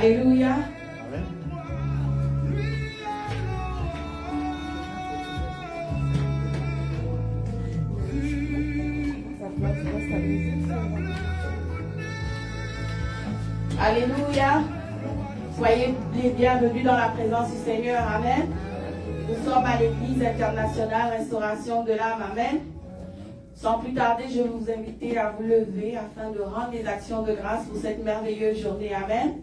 Alléluia. Amen. Alléluia. Soyez les bienvenus dans la présence du Seigneur. Amen. Nous sommes à l'église internationale Restauration de l'âme. Amen. Sans plus tarder, je vais vous inviter à vous lever afin de rendre les actions de grâce pour cette merveilleuse journée. Amen.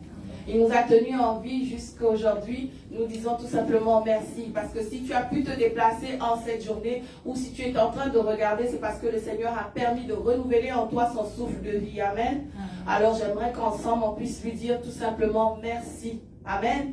Il nous a tenus en vie jusqu'à aujourd'hui. Nous disons tout simplement merci. Parce que si tu as pu te déplacer en cette journée ou si tu es en train de regarder, c'est parce que le Seigneur a permis de renouveler en toi son souffle de vie. Amen. Alors j'aimerais qu'ensemble on puisse lui dire tout simplement merci. Amen.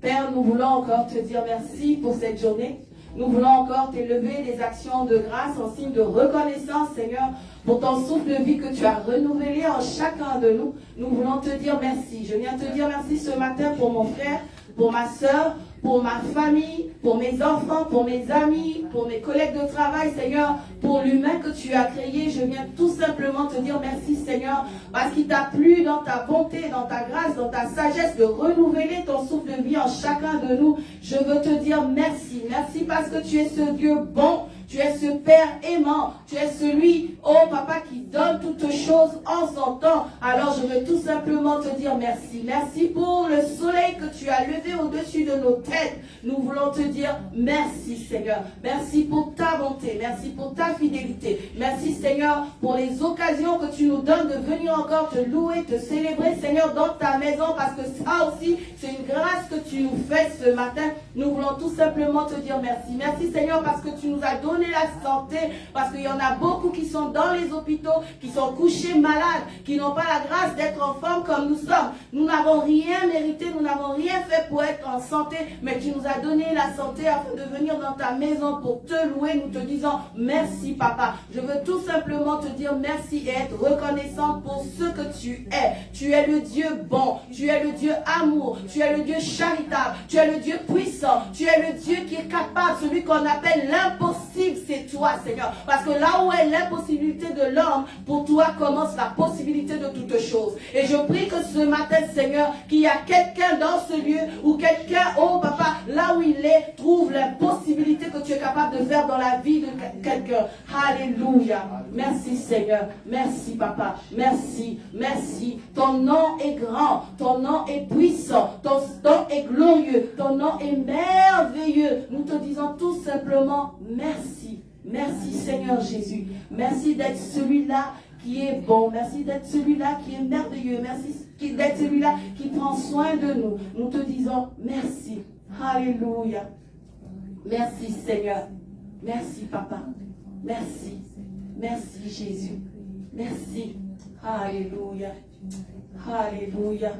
Père, nous voulons encore te dire merci pour cette journée. Nous voulons encore t'élever des actions de grâce en signe de reconnaissance, Seigneur, pour ton souffle de vie que tu as renouvelé en chacun de nous. Nous voulons te dire merci. Je viens te dire merci ce matin pour mon frère, pour ma soeur, pour ma famille, pour mes enfants, pour mes amis, pour mes collègues de travail, Seigneur, pour l'humain que tu as créé. Je viens tout simplement te dire merci, Seigneur, parce qu'il t'a plu dans ta bonté, dans ta grâce, dans ta sagesse de renouveler ton souffle de vie en chacun de nous. Je veux te dire merci. Merci parce que tu es ce Dieu bon. Tu es ce Père aimant. Tu es celui, oh Papa, qui donne toutes choses en son temps. Alors je veux tout simplement te dire merci. Merci pour le soleil que tu as levé au-dessus de nos têtes. Nous voulons te dire merci, Seigneur. Merci pour ta bonté. Merci pour ta fidélité. Merci, Seigneur, pour les occasions que tu nous donnes de venir encore te louer, te célébrer, Seigneur, dans ta maison. Parce que ça aussi, c'est une grâce que tu nous fais ce matin. Nous voulons tout simplement te dire merci. Merci, Seigneur, parce que tu nous as donné la santé, parce qu'il y en a beaucoup qui sont dans les hôpitaux, qui sont couchés malades, qui n'ont pas la grâce d'être en forme comme nous sommes. Nous n'avons rien mérité, nous n'avons rien fait pour être en santé, mais tu nous as donné la santé afin de venir dans ta maison pour te louer. Nous te disons merci, Papa. Je veux tout simplement te dire merci et être reconnaissante pour ce que tu es. Tu es le Dieu bon, tu es le Dieu amour, tu es le Dieu charitable, tu es le Dieu puissant, tu es le Dieu qui est capable, celui qu'on appelle l'impossible. C'est toi, Seigneur. Parce que là où est l'impossibilité de l'homme, pour toi commence la possibilité de toutes choses. Et je prie que ce matin, Seigneur, qu'il y a quelqu'un dans ce lieu, ou quelqu'un, oh Papa, là où il est, trouve l'impossibilité que tu es capable de faire dans la vie de quelqu'un. Alléluia. Merci, Seigneur. Merci, Papa. Merci. Merci. Ton nom est grand. Ton nom est puissant. Ton nom est glorieux. Ton nom est merveilleux. Nous te disons tout simplement merci. Merci, Seigneur Jésus. Merci d'être celui-là qui est bon. Merci d'être celui-là qui est merveilleux. Merci d'être celui-là qui prend soin de nous. Nous te disons merci. Alléluia. Merci, Seigneur. Merci, Papa. Merci. Merci, Jésus. Merci. Alléluia. Alléluia.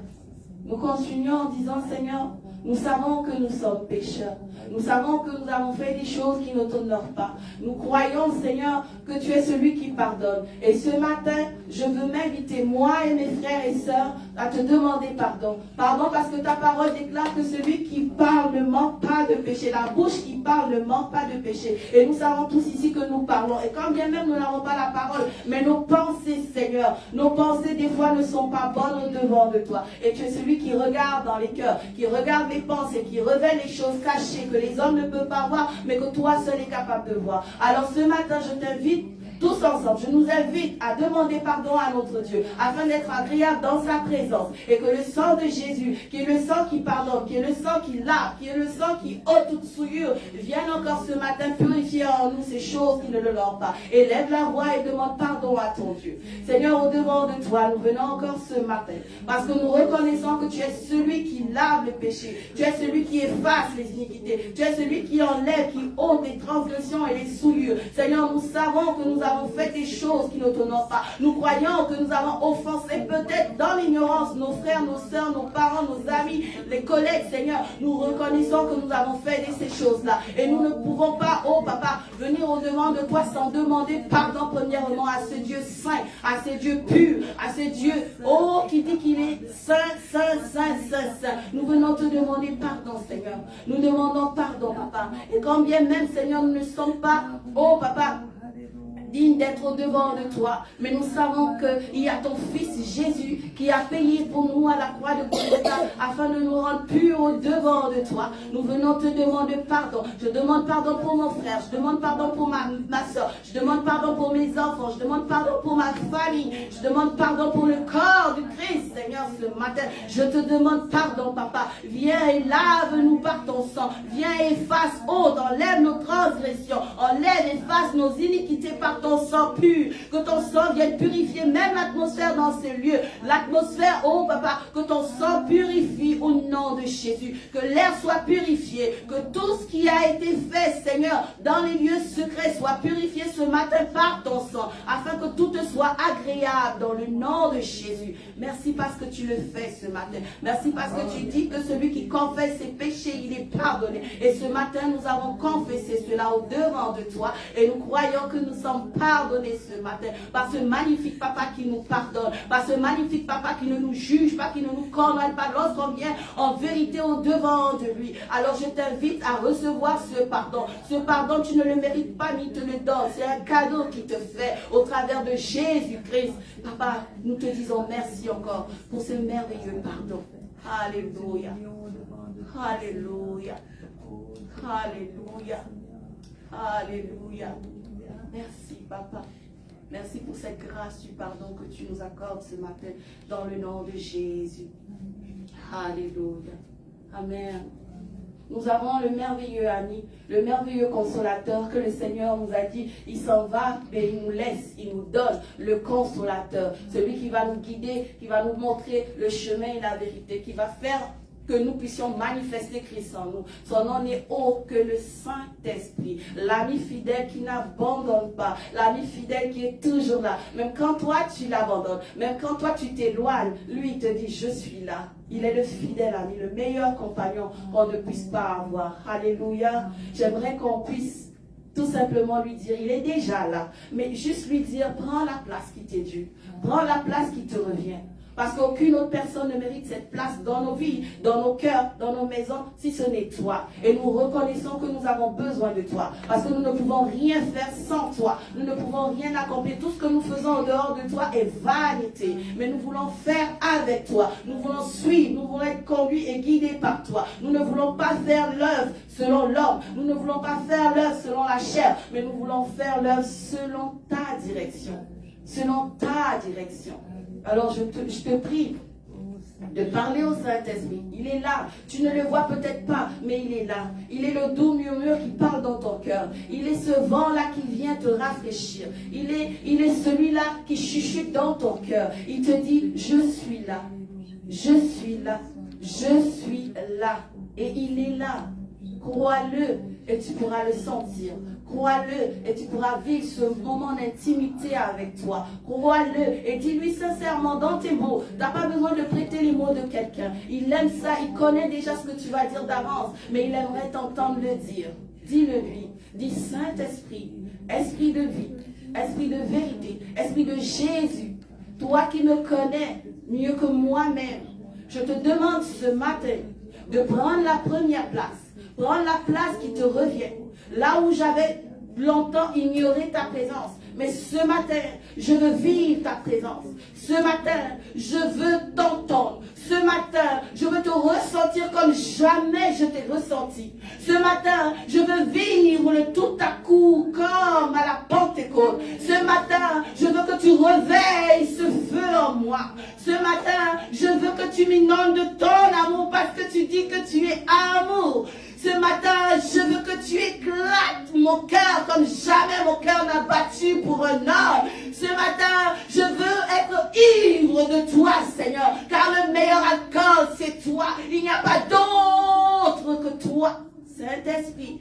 Nous continuons en disant, Seigneur, nous savons que nous sommes pécheurs. Nous savons que nous avons fait des choses qui ne t'honorent pas. Nous croyons, Seigneur, que tu es celui qui pardonne. Et ce matin, je veux m'inviter, moi et mes frères et sœurs, à te demander pardon. Pardon parce que ta parole déclare que celui qui parle ne manque pas de péché. La bouche qui parle ne manque pas de péché. Et nous savons tous ici que nous parlons. Et quand bien même nous n'avons pas la parole, mais nos pensées, Seigneur, nos pensées des fois ne sont pas bonnes au devant de toi. Et tu es celui qui regarde dans les cœurs, qui regarde les pensées, qui révèle les choses cachées que les hommes ne peuvent pas voir, mais que toi seul es capable de voir. Alors ce matin, je t'invite tous ensemble, je nous invite à demander pardon à notre Dieu, afin d'être agréable dans sa présence, et que le sang de Jésus, qui est le sang qui pardonne, qui est le sang qui lave, qui est le sang qui ôte toute souillure, vienne encore ce matin purifier en nous ces choses qui ne le l'ont pas. Et lève la voix et demande pardon à ton Dieu. Seigneur, au devant de toi, nous venons encore ce matin, parce que nous reconnaissons que tu es celui qui lave le péché, tu es celui qui efface les iniquités, tu es celui qui enlève, qui ôte les transgressions et les souillures. Seigneur, nous savons que nous avons fait des choses qui ne t'honorent pas. Nous croyons que nous avons offensé peut-être dans l'ignorance nos frères, nos sœurs, nos parents, nos amis, les collègues, Seigneur. Nous reconnaissons que nous avons fait ces choses-là. Et nous ne pouvons pas, oh Papa, venir au-devant de toi sans demander pardon premièrement à ce Dieu saint, à ce Dieu pur, à ce Dieu, oh, qui dit qu'il est saint, saint, saint, saint, saint. Nous venons te demander pardon, Seigneur. Nous demandons pardon, Papa. Et quand bien même, Seigneur, nous ne sommes pas, oh Papa, dignes d'être au devant de toi. Mais nous savons qu'il y a ton Fils Jésus qui a payé pour nous à la croix de Golgotha afin de nous rendre purs au devant de toi. Nous venons te demander pardon. Je demande pardon pour mon frère. Je demande pardon pour ma soeur. Je demande pardon pour mes enfants. Je demande pardon pour ma famille. Je demande pardon pour le corps du Christ, Seigneur, ce matin. Je te demande pardon, Papa. Viens et lave-nous par ton sang. Viens et efface, enlève nos transgressions. Enlève et efface nos iniquités par ton sang pur. Que ton sang vienne purifier même l'atmosphère dans ces lieux. L'atmosphère, oh Papa, que ton sang purifie au nom de Jésus. Que l'air soit purifié. Que tout ce qui a été fait, Seigneur, dans les lieux secrets soit purifié ce matin par ton sang. Afin que tout te soit agréable dans le nom de Jésus. Merci parce que tu le fais ce matin. Merci parce que tu dis que celui qui confesse ses péchés, il est pardonné. Et ce matin, nous avons confessé cela au devant de toi. Et nous croyons que nous sommes pardonnés ce matin par ce magnifique Papa qui nous pardonne. Par ce magnifique Papa qui ne nous juge pas, qui ne nous condamne pas lorsqu'on vient en vérité au devant de lui. Alors je t'invite à recevoir ce pardon. Ce pardon, tu ne le mérites pas ni te le donnes. C'est un cadeau qui te fait au travers de Jésus-Christ. Papa, nous te disons merci encore pour ce merveilleux pardon. Alléluia. Alléluia. Alléluia. Alléluia. Merci, Papa. Merci pour cette grâce du pardon que tu nous accordes ce matin dans le nom de Jésus. Alléluia. Amen. Nous avons le merveilleux ami, le merveilleux consolateur que le Seigneur nous a dit, il s'en va, mais il nous laisse, il nous donne le consolateur, celui qui va nous guider, qui va nous montrer le chemin et la vérité, qui va faire que nous puissions manifester Christ en nous. Son nom n'est autre que le Saint-Esprit, l'ami fidèle qui n'abandonne pas, l'ami fidèle qui est toujours là. Même quand toi tu l'abandonnes, même quand toi tu t'éloignes, lui il te dit je suis là. Il est le fidèle ami, le meilleur compagnon qu'on ne puisse pas avoir. Alléluia. J'aimerais qu'on puisse tout simplement lui dire, il est déjà là, mais juste lui dire, prends la place qui t'est due, prends la place qui te revient. Parce qu'aucune autre personne ne mérite cette place dans nos vies, dans nos cœurs, dans nos maisons, si ce n'est toi. Et nous reconnaissons que nous avons besoin de toi. Parce que nous ne pouvons rien faire sans toi. Nous ne pouvons rien accomplir. Tout ce que nous faisons en dehors de toi est vanité. Mais nous voulons faire avec toi. Nous voulons suivre. Nous voulons être conduits et guidés par toi. Nous ne voulons pas faire l'œuvre selon l'homme. Nous ne voulons pas faire l'œuvre selon la chair. Mais nous voulons faire l'œuvre selon ta direction. Selon ta direction. Alors je te prie de parler au Saint-Esprit. Il est là. Tu ne le vois peut-être pas, mais il est là. Il est le doux murmure qui parle dans ton cœur. Il est ce vent-là qui vient te rafraîchir. Il est celui-là qui chuchote dans ton cœur. Il te dit, je suis là. Je suis là. Je suis là. Et il est là. Crois-le et tu pourras le sentir. Crois-le et tu pourras vivre ce moment d'intimité avec toi. Crois-le et dis-lui sincèrement dans tes mots. Tu n'as pas besoin de prêter les mots de quelqu'un. Il aime ça, il connaît déjà ce que tu vas dire d'avance, mais il aimerait t'entendre le dire. Dis-le lui. Dis Saint-Esprit, Esprit de vie, Esprit de vérité, Esprit de Jésus. Toi qui me connais mieux que moi-même, je te demande ce matin de prendre la première place. Prends la place qui te revient. Là où j'avais longtemps ignoré ta présence. Mais ce matin, je veux vivre ta présence. Ce matin, je veux t'entendre. Ce matin, je veux te ressentir comme jamais je t'ai ressenti. Ce matin, je veux vivre le tout à coup comme à la Pentecôte. Ce matin, je veux que tu réveilles ce feu en moi. Ce matin, je veux que tu m'inondes de ton amour parce que tu dis que tu es amour. Ce matin, je veux que tu éclates mon cœur comme jamais mon cœur n'a battu pour un homme. Ce matin, je veux être ivre de toi, Seigneur, car le meilleur alcool, c'est toi. Il n'y a pas d'autre que toi, Saint-Esprit.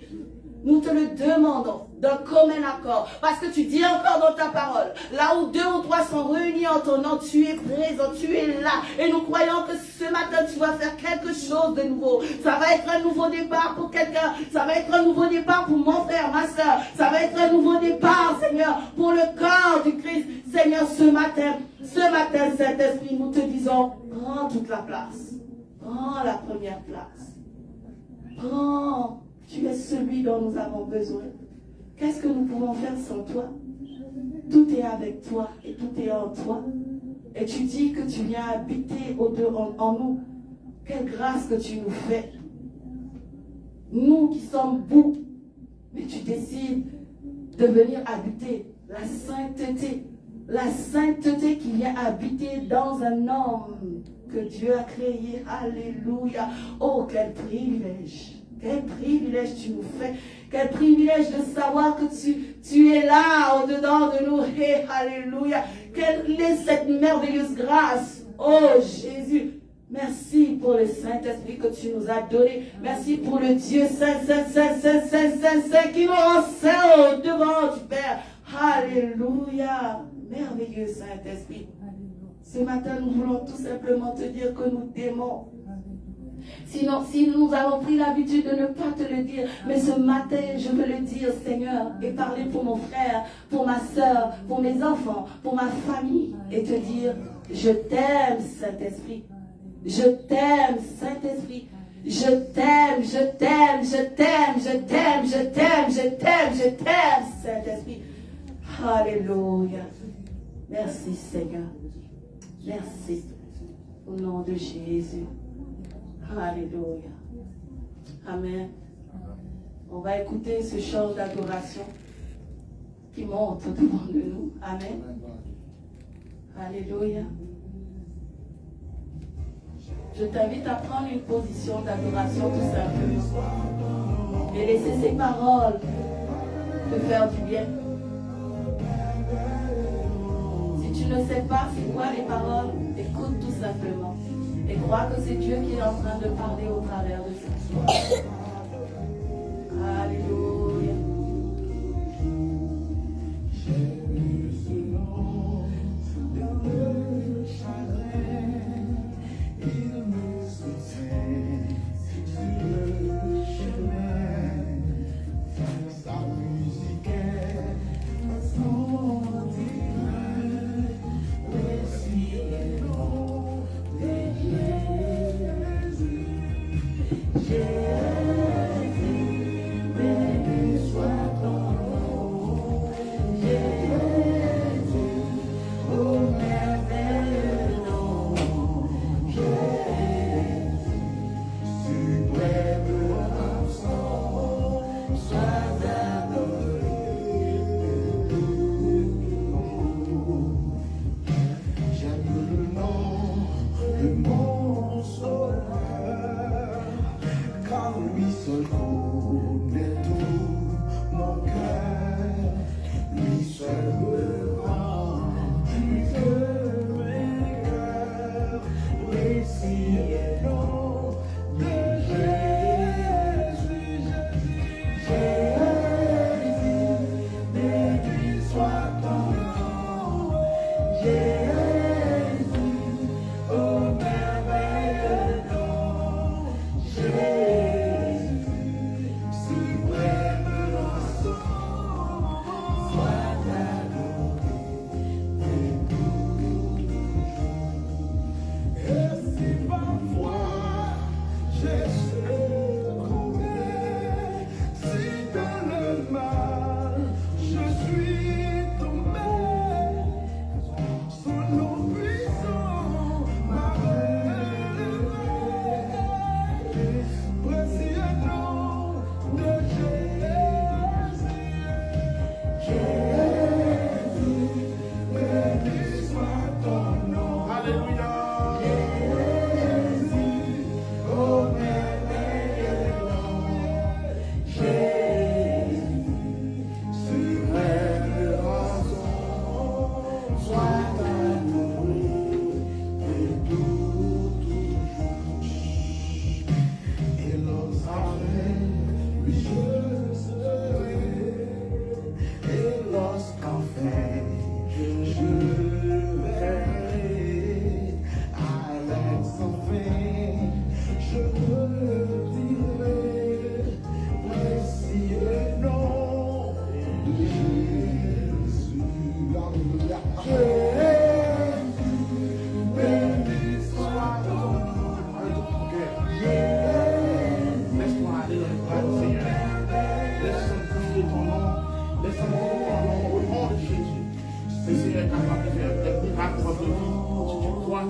Nous te le demandons d'un commun accord. Parce que tu dis encore dans ta parole, là où 2 ou 3 sont réunis en ton nom, tu es présent, tu es là. Et nous croyons que ce matin, tu vas faire quelque chose de nouveau. Ça va être un nouveau départ pour quelqu'un. Ça va être un nouveau départ pour mon frère, ma soeur. Ça va être un nouveau départ, Seigneur, pour le corps du Christ. Seigneur, ce matin, Saint-Esprit, nous te disons, prends toute la place. Prends la première place. Prends. Tu es celui dont nous avons besoin. Qu'est-ce que nous pouvons faire sans toi? tout est avec toi et tout est en toi. Et tu dis que tu viens habiter en nous. Quelle grâce que tu nous fais. Nous qui sommes beaux, mais tu décides de venir habiter la sainteté. La sainteté qui vient habiter dans un homme que Dieu a créé. Alléluia. Oh, quel privilège. Quel privilège tu nous fais. Quel privilège de savoir que tu es là au-dedans de nous. Hey, alléluia. Quelle est cette merveilleuse grâce. Oh Jésus. Merci pour le Saint-Esprit que tu nous as donné. Merci pour le Dieu Saint, qui nous enseigne devant du Père. Alléluia. Merveilleux Saint-Esprit. Ce matin, nous voulons tout simplement te dire que nous t'aimons. Sinon, si nous avons pris l'habitude de ne pas te le dire, mais ce matin, je veux le dire, Seigneur, et parler pour mon frère, pour ma soeur, pour mes enfants, pour ma famille, et te dire, je t'aime, Saint-Esprit. Je t'aime, Saint-Esprit. Je t'aime, je t'aime, je t'aime, je t'aime, je t'aime, je t'aime, je t'aime, Saint-Esprit. Alléluia. Merci, Seigneur. Merci. Au nom de Jésus. Alléluia. Amen. On va écouter ce chant d'adoration qui monte devant de nous. Amen. Alléluia. Je t'invite à prendre une position d'adoration tout simplement. Et laisser ces paroles te faire du bien. Si tu ne sais pas c'est quoi les paroles, écoute tout simplement. Et crois que c'est Dieu qui est en train de parler au travers de ça. Alléluia. Jésus,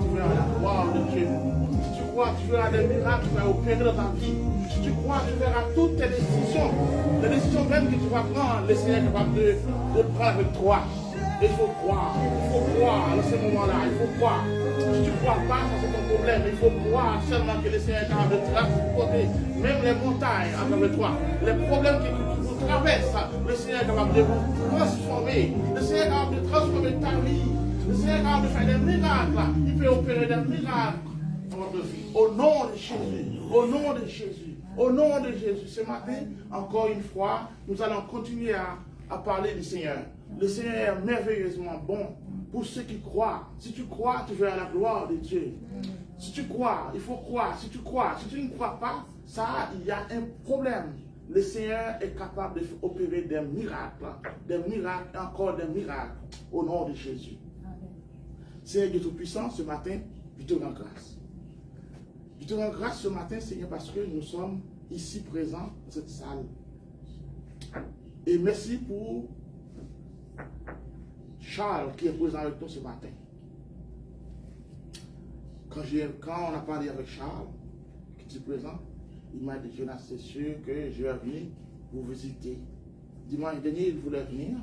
tu verras la gloire de Dieu. Si tu crois, tu verras des miracles qui vont opérer dans ta vie. Si tu crois, tu verras toutes tes décisions. Les décisions même que tu vas prendre, le Seigneur est capable de prendre avec toi. Il faut croire dans ce moment-là, il faut croire. Si tu ne crois pas, ça c'est ton problème. Il faut croire seulement que le Seigneur est capable de transporter même les montagnes à travers toi. Les problèmes que tu traverses, le Seigneur est capable de vous transformer. Le Seigneur est capable de transformer ta vie. Le Seigneur est capable de faire des miracles. Il peut opérer des miracles dans votre vie. Au nom de Jésus. Au nom de Jésus. Au nom de Jésus. Ce matin, encore une fois, nous allons continuer à parler du Seigneur. Le Seigneur est merveilleusement bon pour ceux qui croient. Si tu crois, tu verras la gloire de Dieu. Si tu crois, il faut croire. Si tu crois, si tu ne crois pas, ça, il y a un problème. Le Seigneur est capable d'opérer des miracles, encore des miracles, au nom de Jésus. Seigneur Dieu Tout-Puissant, ce matin, je te rends grâce. Je te rends grâce ce matin, Seigneur, parce que nous sommes ici présents dans cette salle. Et merci pour Charles qui est présent avec nous ce matin. Quand on a parlé avec Charles, qui est présent, il m'a dit, Jonas, c'est sûr que je vais venir vous visiter. Dimanche dernier, il voulait venir.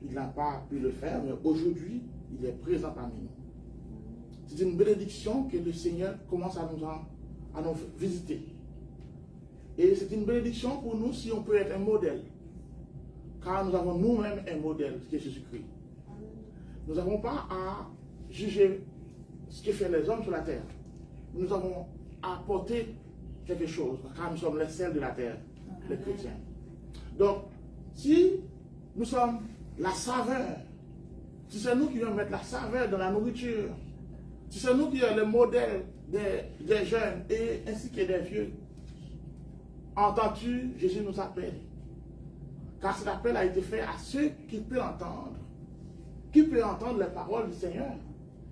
Il n'a pas pu le faire, mais aujourd'hui, il est présent parmi nous. C'est une bénédiction que le Seigneur commence à nous visiter. Et c'est une bénédiction pour nous si on peut être un modèle. Car nous avons nous-mêmes un modèle, qui est Jésus-Christ. Nous n'avons pas à juger ce que font les hommes sur la terre. Nous avons à apporter quelque chose, car nous sommes les sels de la terre, les chrétiens. Donc, si nous sommes la saveur, si c'est nous qui allons mettre la saveur dans la nourriture, si c'est nous qui sommes le modèle des jeunes et ainsi que des vieux, entends-tu, Jésus nous appelle. Car cet appel a été fait à ceux qui peuvent entendre. Qui peut entendre les paroles du Seigneur?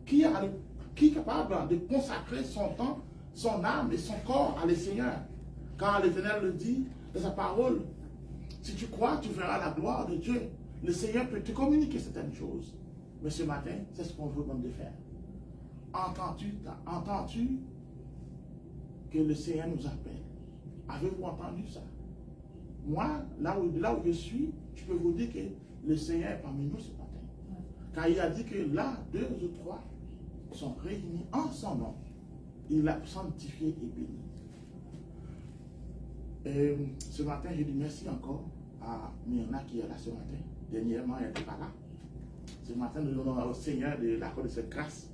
Qui est capable de consacrer son temps, son âme et son corps à le Seigneur? Car l'Éternel le dit dans sa parole. Si tu crois, tu verras la gloire de Dieu. Le Seigneur peut te communiquer certaines choses. Mais ce matin, c'est ce qu'on veut même de faire. Entends-tu que le Seigneur nous appelle? Avez-vous entendu ça? Moi, là où je suis, je peux vous dire que le Seigneur est parmi nous ce matin. Car il a dit que là, 2 ou 3 sont réunis en son nom. Il l'a sanctifié et béni. Et ce matin, je dis merci encore à Myrna qui est là ce matin. Dernièrement, elle n'était pas là. Ce matin, nous donnons au Seigneur de l'accord de cette grâce.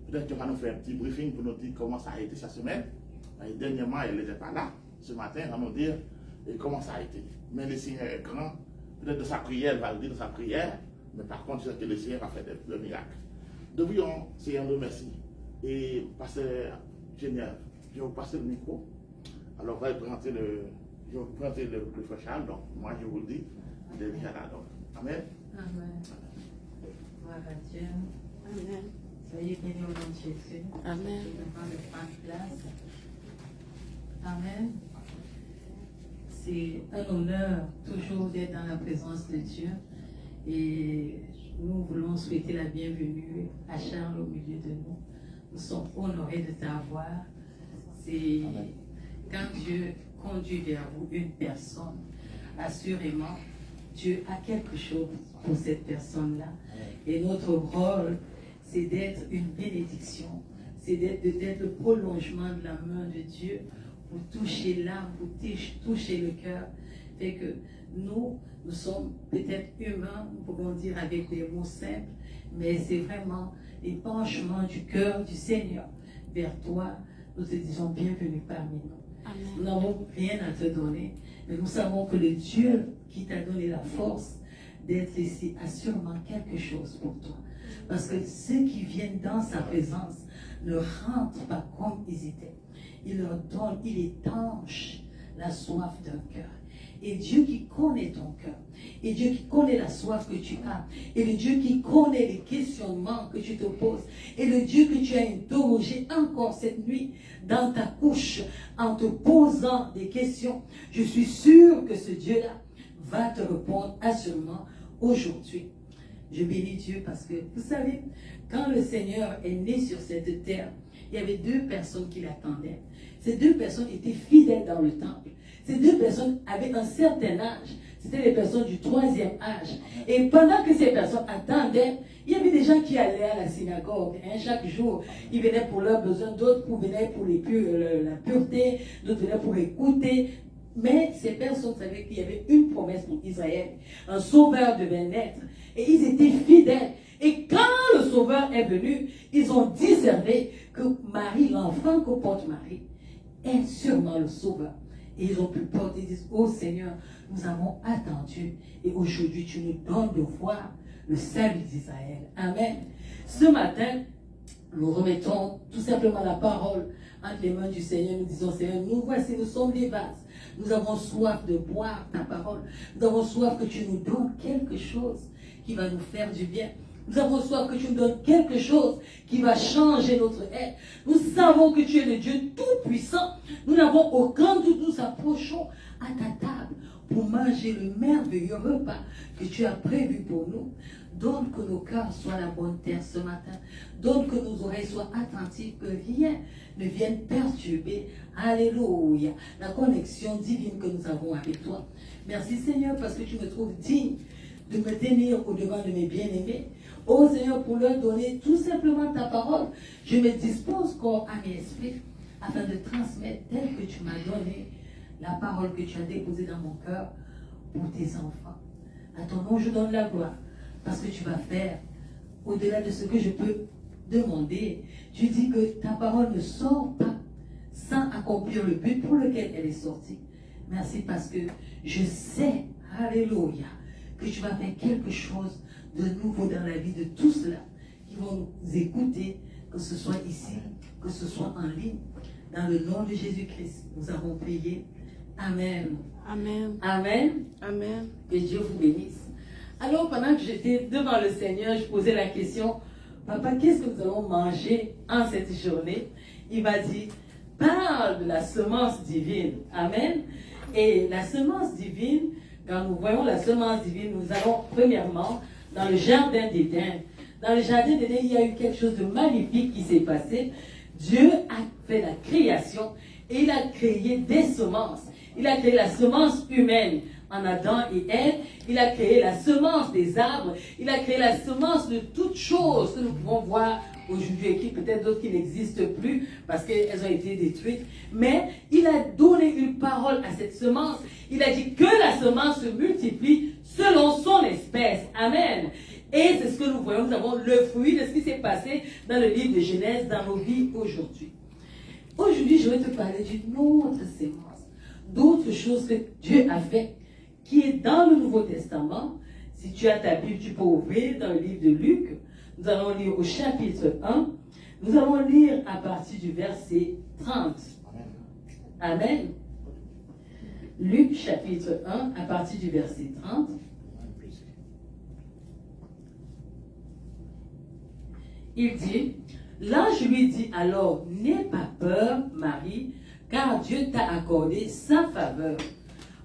Peut-être qu'il va nous faire un petit briefing pour nous dire comment ça a été cette semaine. Et dernièrement, elle n'était pas là. Ce matin, elle va nous dire comment ça a été. Mais le Seigneur est grand. Peut-être de sa prière, elle va le dire de sa prière. Mais par contre, je sais que le Seigneur va faire le miracle. Devions, Seigneur, nous remercie. Et pasteur Génial, je vais vous passer le micro. Alors, je vais vous présenter le frère Charles. Donc, moi, je vous le dis, il est déjà là. Donc, amen. Amen. Gloire à Dieu. Amen. Soyez bénis au nom de Jésus. Amen. Je vais prendre place. Amen. C'est un honneur toujours d'être dans la présence de Dieu. Et nous voulons souhaiter la bienvenue à Charles au milieu de nous. Nous sommes honorés de t'avoir. C'est quand Dieu conduit vers vous une personne, assurément, Dieu a quelque chose pour cette personne-là. Et notre rôle, c'est d'être une bénédiction. C'est d'être le prolongement de la main de Dieu pour toucher l'âme, pour toucher le cœur. Fait que nous sommes peut-être humains, nous pouvons dire avec des mots simples, mais c'est vraiment l'épanchement du cœur du Seigneur vers toi. Nous te disons bienvenue parmi nous. Amen. Nous n'avons rien à te donner, mais nous savons que le Dieu qui t'a donné la force d'être ici a sûrement quelque chose pour toi. Parce que ceux qui viennent dans sa présence ne rentrent pas comme ils étaient. Il leur donne, il étanche la soif d'un cœur. Et Dieu qui connaît ton cœur, et Dieu qui connaît la soif que tu as, et le Dieu qui connaît les questionnements que tu te poses, et le Dieu que tu as interrogé encore cette nuit dans ta couche en te posant des questions, je suis sûr que ce Dieu-là va te répondre assurément aujourd'hui. Je bénis Dieu parce que, vous savez, quand le Seigneur est né sur cette terre, il y avait 2 personnes qui l'attendaient. Ces 2 personnes étaient fidèles dans le temple. Ces 2 personnes avaient un certain âge. C'était les personnes du 3e âge. Et pendant que ces personnes attendaient, il y avait des gens qui allaient à la synagogue. Chaque jour, ils venaient pour leurs besoins, d'autres venaient pour la pureté, d'autres venaient pour écouter. Mais ces personnes savaient qu'il y avait une promesse pour Israël. Un sauveur devait naître. Et ils étaient fidèles. Et quand le sauveur est venu, ils ont discerné que Marie, l'enfant que porte Marie, est sûrement le sauveur. Et ils ont pu porter, ils disent, oh Seigneur, nous avons attendu. Et aujourd'hui, tu nous donnes de voir le salut d'Israël. Amen. Ce matin, nous remettons tout simplement la parole entre les mains du Seigneur. Nous disons, Seigneur, nous voici, nous sommes des vases. Nous avons soif de boire ta parole. Nous avons soif que tu nous donnes quelque chose qui va nous faire du bien. Nous avons soif que tu nous donnes quelque chose qui va changer notre être. Nous savons que tu es le Dieu tout-puissant. Nous n'avons aucun doute. Nous approchons à ta table pour manger le merveilleux repas que tu as prévu pour nous. Donne que nos cœurs soient la bonne terre ce matin. Donne que nos oreilles soient attentives, que rien ne vienne perturber. Alléluia. La connexion divine que nous avons avec toi. Merci Seigneur parce que tu me trouves digne de me tenir au-devant de mes bien-aimés. Oh Seigneur, pour leur donner tout simplement ta parole, je me dispose corps, âme et esprit afin de transmettre tel que tu m'as donné la parole que tu as déposée dans mon cœur pour tes enfants. À ton nom, je donne la gloire parce que tu vas faire au-delà de ce que je peux demander. Tu dis que ta parole ne sort pas sans accomplir le but pour lequel elle est sortie. Merci parce que je sais, alléluia, que tu vas faire quelque chose de nouveau dans la vie de tous ceux-là qui vont nous écouter, que ce soit ici, que ce soit en ligne. Dans le nom de Jésus-Christ, nous avons prié. Amen. Amen. Amen. Amen. Que Dieu vous bénisse. Alors, pendant que j'étais devant le Seigneur, je posais la question, Papa, qu'est-ce que nous allons manger en cette journée? Il m'a dit, parle de la semence divine. Amen. Et la semence divine, quand nous voyons la semence divine, nous allons premièrement dans le jardin d'Éden. Dans le jardin d'Éden, il y a eu quelque chose de magnifique qui s'est passé. Dieu a fait la création et il a créé des semences. Il a créé la semence humaine en Adam et Ève. Il a créé la semence des arbres. Il a créé la semence de toutes choses que nous pouvons voir aujourd'hui et qui peut-être d'autres qui n'existent plus parce qu'elles ont été détruites. Mais il a donné une parole à cette semence. Il a dit que la semence se multiplie selon son espèce. Amen. Et c'est ce que nous voyons. Nous avons le fruit de ce qui s'est passé dans le livre de Genèse dans nos vies aujourd'hui. Aujourd'hui, je vais te parler d'une autre sémence, d'autres choses que Dieu a fait, qui est dans le Nouveau Testament. Si tu as ta Bible, tu peux ouvrir dans le livre de Luc. Nous allons lire au chapitre 1. Nous allons lire à partir du verset 30. Amen. Luc chapitre 1 à partir du verset 30. Il dit, l'ange lui dit alors, n'aie pas peur, Marie, car Dieu t'a accordé sa faveur.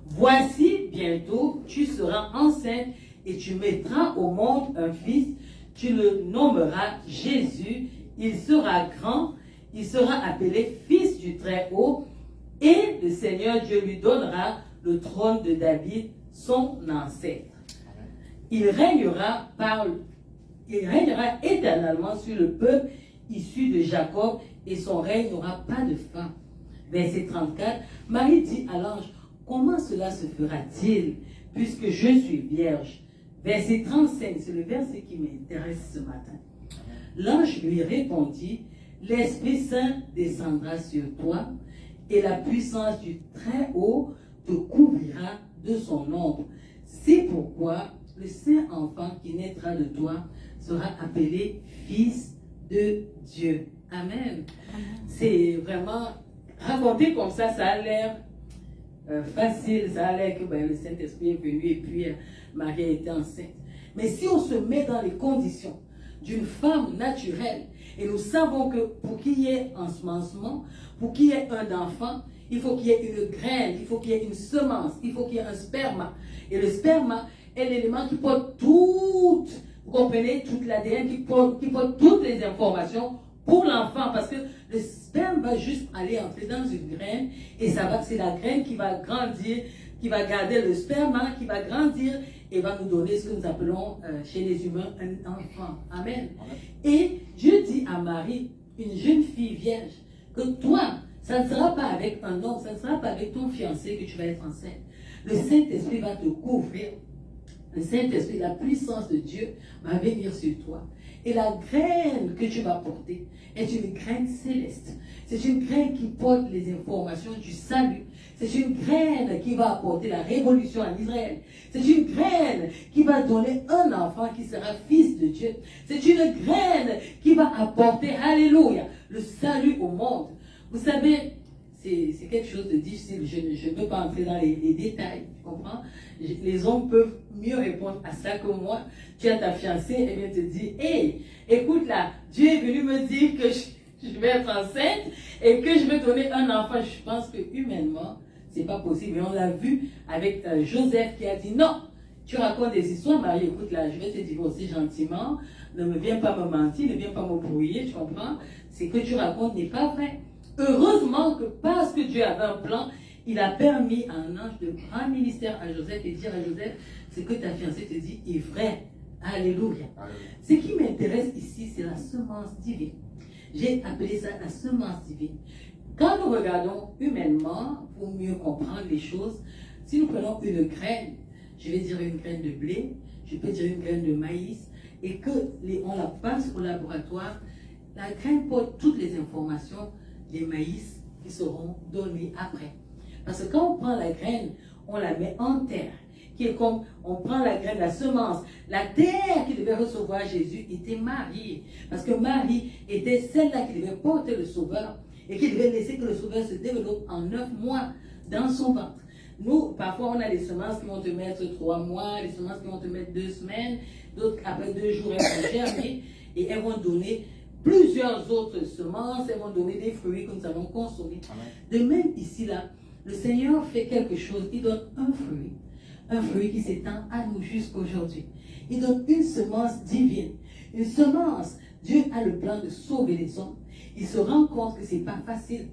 Voici, bientôt, tu seras enceinte et tu mettras au monde un fils. Tu le nommeras Jésus. Il sera grand. Il sera appelé fils du Très-Haut. Et le Seigneur Dieu lui donnera le trône de David, son ancêtre. Il régnera éternellement sur le peuple issu de Jacob et son règne n'aura pas de fin. Verset 34, Marie dit à l'ange, comment cela se fera-t-il puisque je suis vierge? Verset 35, c'est le verset qui m'intéresse ce matin. L'ange lui répondit, l'Esprit Saint descendra sur toi et la puissance du Très-Haut te couvrira de son ombre. C'est pourquoi le saint enfant qui naîtra de toi sera appelé Fils de Dieu. Amen. C'est vraiment raconté comme ça a l'air facile, ça a l'air que le Saint-Esprit est venu et puis Marie était enceinte. Mais si on se met dans les conditions d'une femme naturelle, et nous savons que pour qu'il y ait un ensemencement, pour qu'il y ait un enfant, il faut qu'il y ait une graine, il faut qu'il y ait une semence, il faut qu'il y ait un sperma. Et le sperma est l'élément qui porte toute Vous comprenez, toute l'ADN qui porte toutes les informations pour l'enfant, parce que le sperme va juste aller entrer dans une graine et c'est la graine qui va grandir, qui va garder le sperme, hein, qui va grandir et va nous donner ce que nous appelons chez les humains un enfant. Amen. Et Dieu dit à Marie, une jeune fille vierge, que toi, ça ne sera pas avec un homme, ça ne sera pas avec ton fiancé que tu vas être enceinte. Le Saint-Esprit va te couvrir. Le Saint-Esprit, la puissance de Dieu va venir sur toi. Et la graine que tu vas porter est une graine céleste. C'est une graine qui porte les informations du salut. C'est une graine qui va apporter la révolution en Israël. C'est une graine qui va donner un enfant qui sera fils de Dieu. C'est une graine qui va apporter, alléluia, le salut au monde. Vous savez, c'est quelque chose de difficile. Je ne peux pas entrer dans les détails. Tu comprends? Les hommes peuvent mieux répondre à ça que moi. Tu as ta fiancée, elle vient te dire, hey, écoute là, Dieu est venu me dire que je vais être enceinte et que je vais donner un enfant. Je pense que humainement, c'est pas possible. Et on l'a vu avec Joseph qui a dit, non, tu racontes des histoires, Marie, écoute là, je vais te divorcer gentiment. Ne me viens pas me mentir, ne viens pas me brouiller, tu comprends? Ce que tu racontes n'est pas vrai. Heureusement que parce que Dieu avait un plan, il a permis à un ange de grand ministère à Joseph et dire à Joseph, ce que ta fiancée te dit est vrai. Alléluia. Ce qui m'intéresse ici, c'est la semence divine. J'ai appelé ça la semence divine. Quand nous regardons humainement, pour mieux comprendre les choses, si nous prenons une graine, je vais dire une graine de blé, je peux dire une graine de maïs, et on la passe au laboratoire, la graine porte toutes les informations des maïs qui seront données après. Parce que quand on prend la graine, on la met en terre, qui est comme on prend la graine, la semence. La terre qui devait recevoir Jésus était Marie, parce que Marie était celle-là qui devait porter le Sauveur et qui devait laisser que le Sauveur se développe en 9 mois dans son ventre. Nous, parfois, on a des semences qui vont te mettre 3 mois, des semences qui vont te mettre 2 semaines, d'autres après 2 jours, elles vont germer et elles vont donner plusieurs autres semences, elles vont donner des fruits que nous allons consommer. Amen. De même, ici, là, le Seigneur fait quelque chose, il donne un fruit qui s'étend à nous jusqu'aujourd'hui. Il donne une semence divine, une semence. Dieu a le plan de sauver les hommes. Il se rend compte que ce n'est pas facile.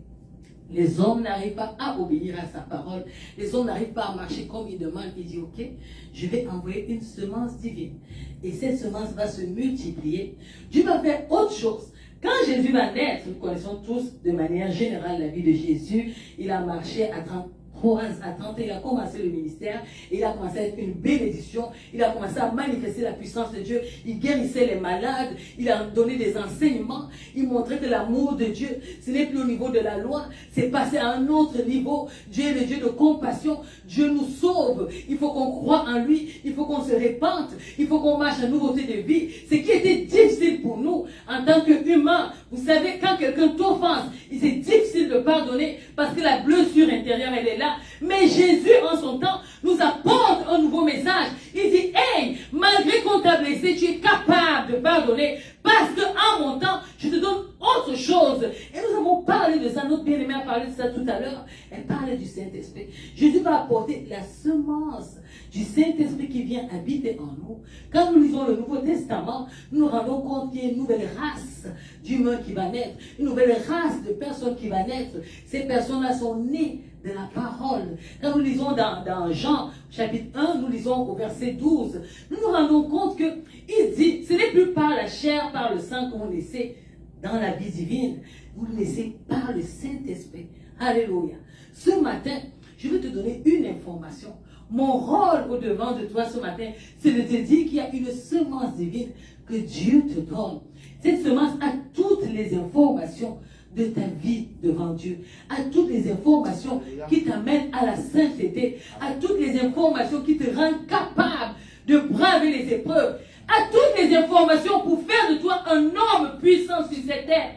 Les hommes n'arrivent pas à obéir à sa parole. Les hommes n'arrivent pas à marcher comme il demande. Il dit, ok, je vais envoyer une semence divine. Et cette semence va se multiplier. Dieu va faire autre chose. Quand Jésus va naître, nous connaissons tous de manière générale la vie de Jésus. Il a marché à 30 ans, il a commencé le ministère, il a commencé à être une bénédiction, il a commencé à manifester la puissance de Dieu, il guérissait les malades, il a donné des enseignements, il montrait que l'amour de Dieu, ce n'est plus au niveau de la loi, c'est passé à un autre niveau. Dieu est le Dieu de compassion, Dieu nous sauve, il faut qu'on croie en lui, il faut qu'on se répande, il faut qu'on marche à nouveauté de vie. Ce qui était difficile pour nous en tant qu'humains, vous savez, quand quelqu'un t'offense, c'est difficile de pardonner parce que la blessure intérieure, elle est là. Mais Jésus, en son temps, nous apporte un nouveau message. Il dit, hey, malgré qu'on t'a blessé, tu es capable de pardonner parce que en mon temps, je te donne autre chose. Et nous avons parlé de ça, notre bien-aimée a parlé de ça tout à l'heure. Elle parlait du Saint-Esprit. Jésus va apporter la semence du Saint-Esprit qui vient habiter en nous. Quand nous lisons le Nouveau Testament, nous nous rendons compte qu'il y a une nouvelle race d'humains qui va naître, une nouvelle race de personnes qui va naître. Ces personnes-là sont nées de la parole. Quand nous lisons dans Jean, chapitre 1, nous lisons au verset 12, nous nous rendons compte que il dit, ce n'est plus par la chair, par le sang qu'on naissait dans la vie divine, vous le naissez par le Saint-Esprit. Alléluia. Ce matin, je veux te donner une information. Mon rôle au devant de toi ce matin, c'est de te dire qu'il y a une semence divine que Dieu te donne. Cette semence a toutes les informations de ta vie devant Dieu, à toutes les informations qui t'amènent à la sainteté, à toutes les informations qui te rendent capable de braver les épreuves, à toutes les informations pour faire de toi un homme puissant sur cette terre.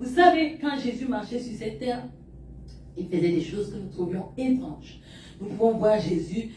Vous savez, quand Jésus marchait sur cette terre, il faisait des choses que nous trouvions étranges. Nous pouvons voir Jésus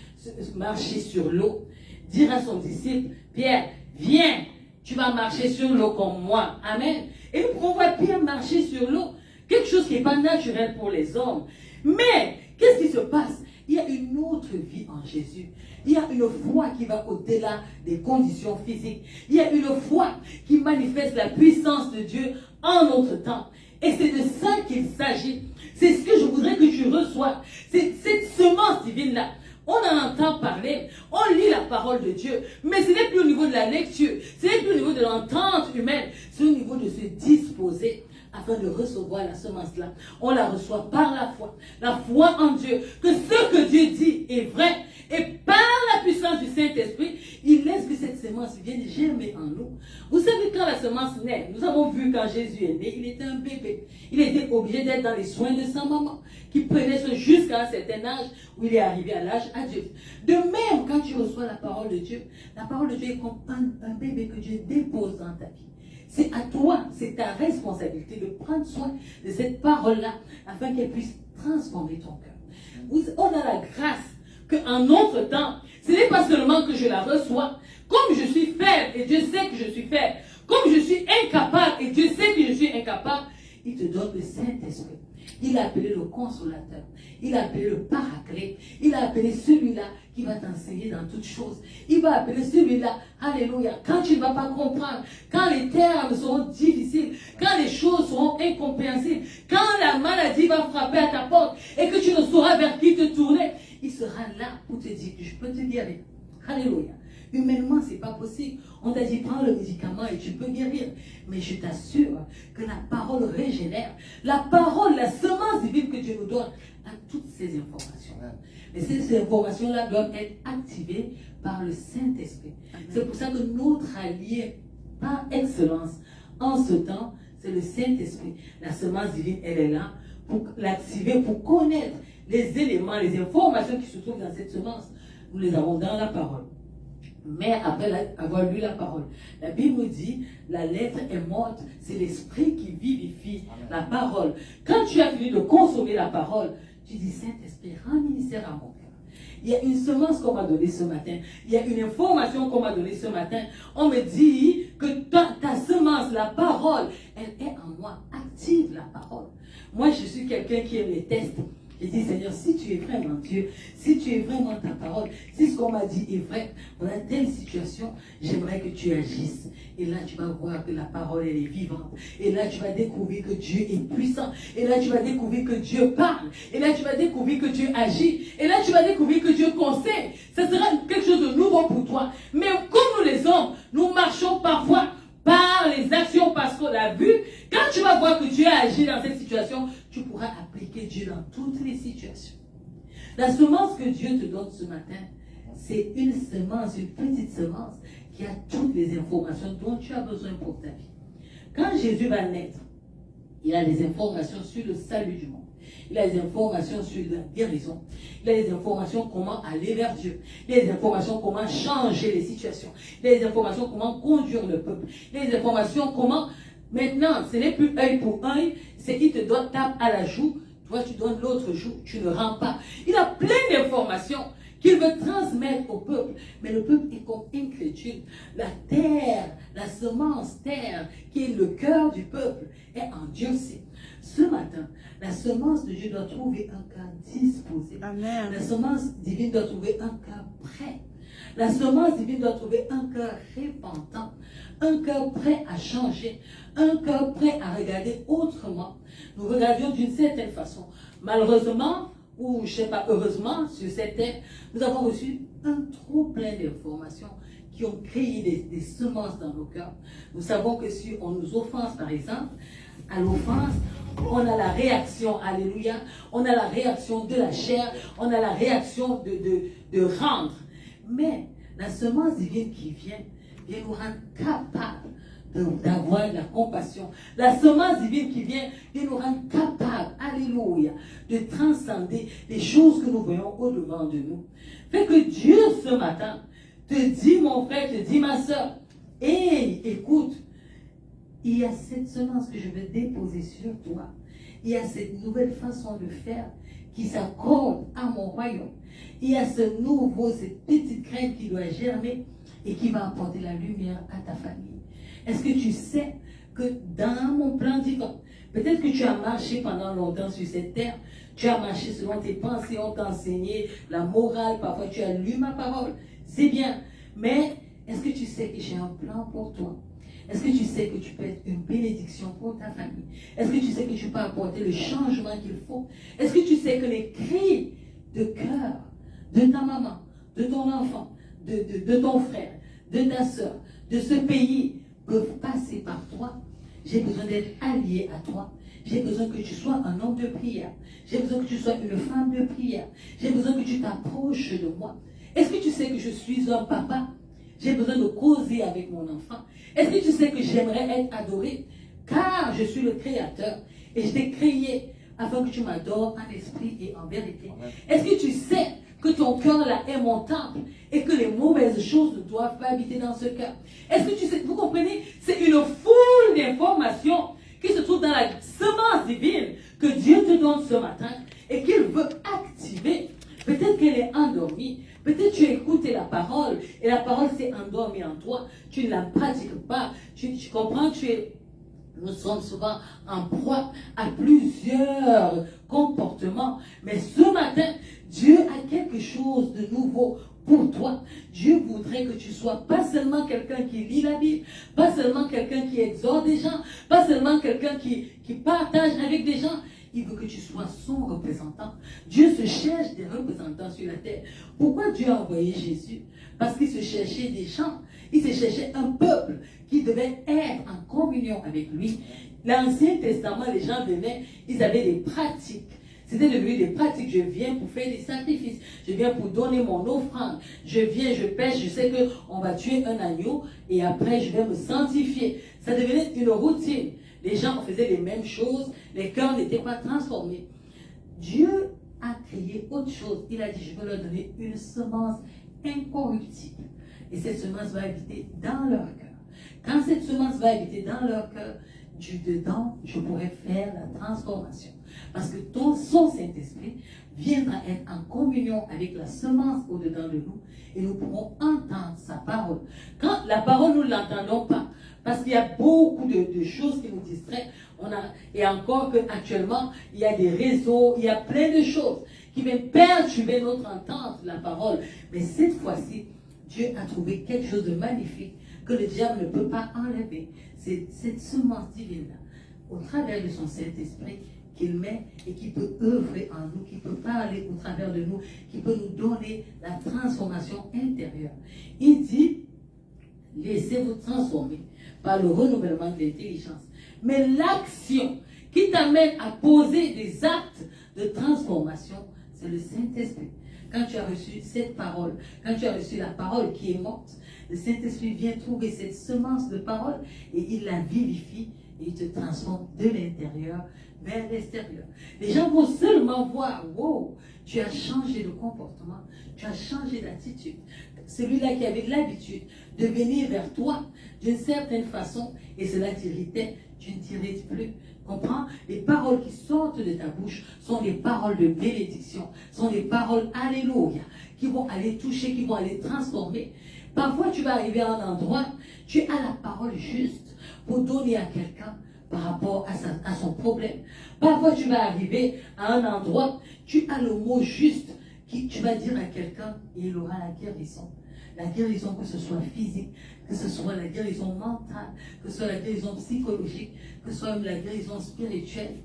marcher sur l'eau, dire à son disciple, Pierre, viens, tu vas marcher sur l'eau comme moi. Amen. Et nous pouvons voir Pierre marcher sur l'eau, quelque chose qui n'est pas naturel pour les hommes. Mais, qu'est-ce qui se passe? Il y a une autre vie en Jésus. Il y a une foi qui va au-delà des conditions physiques. Il y a une foi qui manifeste la puissance de Dieu en notre temps. Et c'est de ça qu'il s'agit. C'est ce que je voudrais que tu reçoives. C'est cette semence divine-là. On en entend parler, on lit la parole de Dieu, mais ce n'est plus au niveau de la lecture, ce n'est plus au niveau de l'entente humaine, c'est au niveau de se disposer afin de recevoir la semence-là. On la reçoit par la foi en Dieu, que ce que Dieu dit est vrai, et par la puissance du Saint-Esprit, il laisse que cette semence vienne germer en nous. Vous savez, quand la semence naît, nous avons vu quand Jésus est né, il était un bébé. Il était obligé d'être dans les soins de sa maman, qui prenait ce jusqu'à un certain âge où il est arrivé à l'âge adulte. De même, quand tu reçois la parole de Dieu est comme un bébé que Dieu dépose dans ta vie. C'est à toi, c'est ta responsabilité de prendre soin de cette parole-là afin qu'elle puisse transformer ton cœur. On a la grâce qu'en notre temps, ce n'est pas seulement que je la reçois, comme je suis faible et Dieu sait que je suis faible, comme je suis incapable et Dieu sait que je suis incapable, il te donne le Saint-Esprit. Il a appelé le consolateur, il a appelé le paraclet, il a appelé celui-là qui va t'enseigner dans toutes choses. Il va appeler celui-là, alléluia, quand tu ne vas pas comprendre, quand les termes seront difficiles, quand les choses seront incompréhensibles, quand la maladie va frapper à ta porte et que tu ne sauras vers qui te tourner, il sera là pour te dire que je peux te guérir. Alléluia. Humainement, ce n'est pas possible. On t'a dit, prends le médicament et tu peux guérir. Mais je t'assure que la parole régénère. La parole, la semence divine que Dieu nous donne, a toutes ces informations. Mais ces informations-là doivent être activées par le Saint-Esprit. C'est pour ça que notre allié par excellence en ce temps, c'est le Saint-Esprit. La semence divine, elle est là pour l'activer, pour connaître les éléments, les informations qui se trouvent dans cette semence. Nous les avons dans la parole. Mais après avoir lu la parole, la Bible nous dit, la lettre est morte, c'est l'esprit qui vivifie la parole. Quand tu as fini de consommer la parole, tu dis, Saint-Esprit, rends ministère à mon cœur. Il y a une semence qu'on m'a donnée ce matin. Il y a une information qu'on m'a donnée ce matin. On me dit que ta semence, la parole, elle est en moi. Active la parole. Moi, je suis quelqu'un qui aime les tests. Je dis, Seigneur, si tu es vraiment Dieu, si tu es vraiment ta parole, si ce qu'on m'a dit est vrai, dans telle situation, j'aimerais que tu agisses. Et là, tu vas voir que la parole, elle est vivante. Et là, tu vas découvrir que Dieu est puissant. Et là, tu vas découvrir que Dieu parle. Et là, tu vas découvrir que Dieu agit. Et là, tu vas découvrir que Dieu conseille. Ça sera quelque chose de nouveau pour toi. Mais comme nous les hommes, nous marchons parfois par les actions parce qu'on a vu. Quand tu vas voir que Dieu a agi dans cette situation, tu pourras appliquer Dieu dans toutes les situations. La semence que Dieu te donne ce matin, c'est une semence, une petite semence qui a toutes les informations dont tu as besoin pour ta vie. Quand Jésus va naître, il a des informations sur le salut du monde. Il a des informations sur la guérison. Il a des informations comment aller vers Dieu. Il a des informations comment changer les situations. Il a des informations comment conduire le peuple. Il a des informations comment... Maintenant, ce n'est plus œil pour œil, c'est qu'il te donne tape à la joue, toi tu donnes l'autre joue, tu ne rends pas. Il a plein d'informations qu'il veut transmettre au peuple, mais le peuple est comme incrédule. La terre, la semence terre, qui est le cœur du peuple, est endurcie. Ce matin, la semence de Dieu doit trouver un cœur disposé. Amen. La semence divine doit trouver un cœur prêt. La semence divine doit trouver un cœur repentant, un cœur prêt à changer, un cœur prêt à regarder autrement. Nous regardions d'une certaine façon. Malheureusement, ou je ne sais pas, heureusement, sur cette terre, nous avons reçu un trop plein d'informations qui ont créé des semences dans nos cœurs. Nous savons que si on nous offense, par exemple, à l'offense, on a la réaction, alléluia, on a la réaction de la chair, on a la réaction de rendre. Mais la semence divine qui vient nous rendre capables d'avoir de la compassion. La semence divine qui vient nous rendre capables, alléluia, de transcender les choses que nous voyons au-devant de nous. Fait que Dieu ce matin te dit, mon frère, te dit, ma soeur, hey, écoute, il y a cette semence que je vais déposer sur toi. Il y a cette nouvelle façon de faire qui s'accorde à mon royaume. Il y a cette petite graine qui doit germer et qui va apporter la lumière à ta famille. Est-ce que tu sais que dans mon plan divin, Peut-être que tu as marché pendant longtemps sur cette terre. Tu as marché selon tes pensées, on t'a enseigné la morale. Parfois, tu as lu ma parole. C'est bien. Mais est-ce que tu sais que j'ai un plan pour toi? Est-ce que tu sais que tu peux être une bénédiction pour ta famille? Est-ce que tu sais que tu peux apporter le changement qu'il faut? Est-ce que tu sais que les cris de cœur de ta maman, de ton enfant, de ton frère, de ta soeur, de ce pays peuvent passer par toi? J'ai besoin d'être allié à toi. J'ai besoin que tu sois un homme de prière. J'ai besoin que tu sois une femme de prière. J'ai besoin que tu t'approches de moi. Est-ce que tu sais que je suis un papa? J'ai besoin de causer avec mon enfant. Est-ce que tu sais que j'aimerais être adoré? Car je suis le Créateur et je t'ai créé afin que tu m'adores en esprit et en vérité. Est-ce que tu sais que ton cœur là est mon temple et que les mauvaises choses ne doivent pas habiter dans ce cœur? Est-ce que tu sais, vous comprenez? C'est une foule d'informations qui se trouvent dans la semence divine que Dieu te donne ce matin et qu'il veut activer. Peut-être qu'elle est endormie. Peut-être tu as écouté la parole et la parole s'est endormie en toi. Tu ne la pratiques pas. Tu comprends? Nous sommes souvent en proie à plusieurs comportements. Mais ce matin, Dieu a quelque chose de nouveau pour toi. Dieu voudrait que tu sois pas seulement quelqu'un qui lit la Bible, pas seulement quelqu'un qui exhorte des gens, pas seulement quelqu'un qui partage avec des gens. Il veut que tu sois son représentant. Dieu se cherche des représentants sur la terre. Pourquoi Dieu a envoyé Jésus? Parce qu'il se cherchait des gens. Il se cherchait un peuple qui devait être en communion avec lui. L'Ancien Testament, les gens venaient, ils avaient des pratiques. C'était devenu des pratiques. Je viens pour faire des sacrifices. Je viens pour donner mon offrande. Je viens, je pêche. Je sais qu'on va tuer un agneau et après je vais me sanctifier. Ça devenait une routine. Les gens faisaient les mêmes choses. Les cœurs n'étaient pas transformés. Dieu a créé autre chose. Il a dit, je vais leur donner une semence incorruptible. Et cette semence va habiter dans leur cœur. Quand cette semence va habiter dans leur cœur, du dedans, je pourrai faire la transformation. Parce que son Saint-Esprit viendra être en communion avec la semence au-dedans de nous et nous pourrons entendre sa parole. Quand la parole, nous ne l'entendons pas, parce qu'il y a beaucoup de choses qui nous distraient. Et encore qu'actuellement, il y a des réseaux, il y a plein de choses qui viennent perturber notre entente de la parole. Mais cette fois-ci, Dieu a trouvé quelque chose de magnifique que le diable ne peut pas enlever. C'est cette semence divine-là, au travers de son Saint-Esprit, qu'il met et qui peut œuvrer en nous, qui peut parler au travers de nous, qui peut nous donner la transformation intérieure. Il dit, laissez-vous transformer par le renouvellement de l'intelligence. Mais l'action qui t'amène à poser des actes de transformation, c'est le Saint-Esprit. Quand tu as reçu cette parole, quand tu as reçu la parole qui est morte, le Saint-Esprit vient trouver cette semence de parole et il la vivifie et il te transforme de l'intérieur vers l'extérieur. Les gens vont seulement voir, wow, tu as changé de comportement, tu as changé d'attitude. Celui-là qui avait l'habitude de venir vers toi d'une certaine façon et cela t'irritait, tu ne t'irrites plus. Comprends? Les paroles qui sortent de ta bouche sont des paroles de bénédiction, sont des paroles alléluia, qui vont aller toucher, qui vont aller transformer. Parfois, tu vas arriver à un endroit, tu as la parole juste pour donner à quelqu'un par rapport à son problème. Parfois, tu vas arriver à un endroit, tu as le mot juste qui tu vas dire à quelqu'un et il aura la guérison. La guérison, que ce soit physique, que ce soit la guérison mentale, que ce soit la guérison psychologique, que ce soit la guérison spirituelle.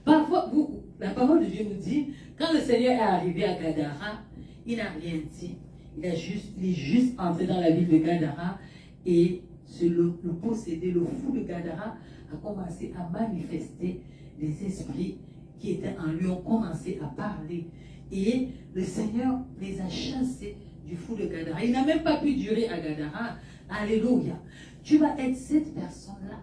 Parfois, la parole de Dieu nous dit, quand le Seigneur est arrivé à Gadara, il n'a rien dit. Il est juste entré dans la ville de Gadara et le possédé, le fou de Gadara a commencé à manifester les esprits qui étaient en lui, ont commencé à parler. Et le Seigneur les a chassés du fou de Gadara. Il n'a même pas pu durer à Gadara. Alléluia. Tu vas être cette personne-là.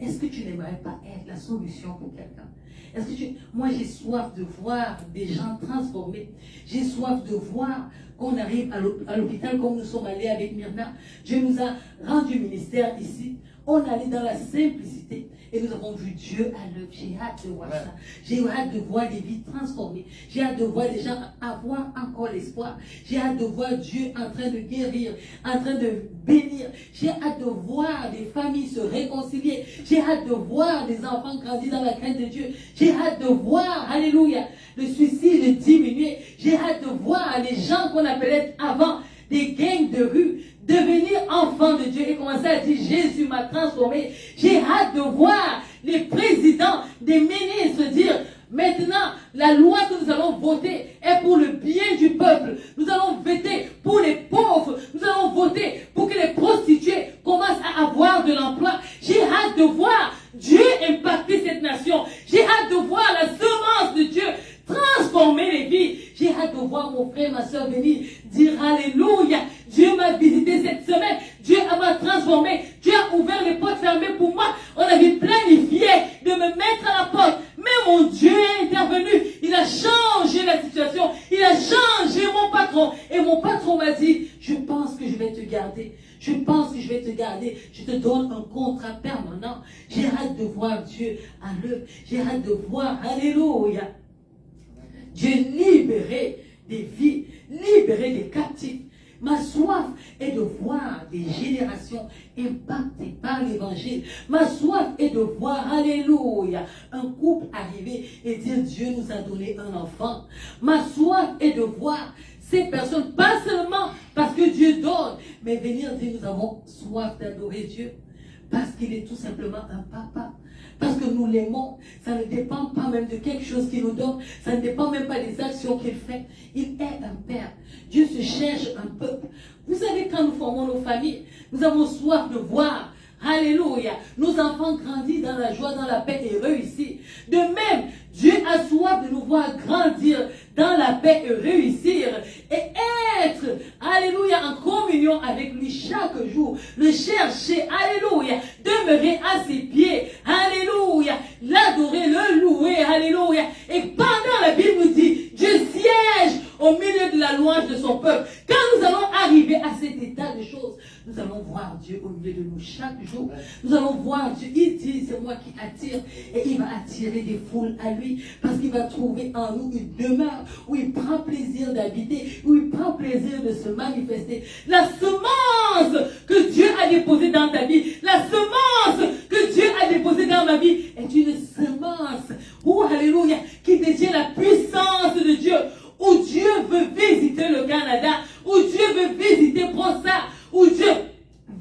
Est-ce que tu n'aimerais pas être la solution pour quelqu'un? Est-ce que moi, j'ai soif de voir des gens transformés. J'ai soif de voir qu'on arrive à l'hôpital comme nous sommes allés avec Myrna. Dieu nous a rendu ministère ici. On allait dans la simplicité et nous avons vu Dieu à l'œuvre. J'ai hâte de voir ça. J'ai hâte de voir des vies transformées. J'ai hâte de voir des gens avoir encore l'espoir. J'ai hâte de voir Dieu en train de guérir, en train de bénir. J'ai hâte de voir des familles se réconcilier. J'ai hâte de voir des enfants grandir dans la crainte de Dieu. J'ai hâte de voir, alléluia, le suicide diminuer. J'ai hâte de voir les gens qu'on appelait avant des gangs de rue devenir enfants de Dieu et commencer à dire Jésus m'a transformé. J'ai hâte de voir les présidents, des ministres dire maintenant la loi que nous allons voter est pour le bien du peuple. Nous allons voter pour les pauvres. Nous allons voter pour que les prostituées commencent à avoir de l'emploi. J'ai hâte de voir Dieu impacter cette nation. J'ai hâte de voir la semence de Dieu transformer les vies. J'ai hâte de voir mon frère, ma soeur venir dire Alléluia. Dieu m'a visité cette semaine. Dieu m'a transformé. Dieu a ouvert les portes fermées pour moi. On avait planifié de me mettre à la porte. Mais mon Dieu est intervenu. Il a changé la situation. Il a changé mon patron. Et mon patron m'a dit, je pense que je vais te garder. Je pense que je vais te garder. Je te donne un contrat permanent. J'ai hâte de voir Dieu à l'œuvre. J'ai hâte de voir, Alléluia, Dieu libérer des vies, libérer des captifs. Ma soif est de voir des générations impactées par l'évangile. Ma soif est de voir, alléluia, un couple arriver et dire Dieu nous a donné un enfant. Ma soif est de voir ces personnes, pas seulement parce que Dieu donne, mais venir dire nous avons soif d'adorer Dieu. Parce qu'il est tout simplement un papa. Parce que nous l'aimons. Ça ne dépend pas même de quelque chose qu'il nous donne. Ça ne dépend même pas des actions qu'il fait. Il est un père. Dieu se cherche un peuple. Vous savez, quand nous formons nos familles, nous avons soif de voir, alléluia, nos enfants grandir dans la joie, dans la paix et réussir. De même, Dieu a soif de nous voir grandir dans la paix et réussir. Et être, alléluia, en communion avec lui chaque jour. Le chercher, alléluia, demeurer à ses pieds, alléluia, l'adorer, le louer, alléluia. Et pendant la Bible nous dit, Dieu siège au milieu de la louange de son peuple. Quand nous allons arriver à cet état de choses, nous allons voir Dieu au milieu de nous chaque jour. Nous allons voir Dieu. Il dit, c'est moi qui attire. Et il va attirer des foules à lui. Parce qu'il va trouver en nous une demeure où il prend plaisir d'habiter, où il prend plaisir de se manifester. La semence que Dieu a déposée dans ta vie, la semence que Dieu a déposée dans ma vie est une semence, oh alléluia, qui détient la puissance de Dieu, où Dieu veut visiter le Canada, où Dieu veut visiter Brossard, où Dieu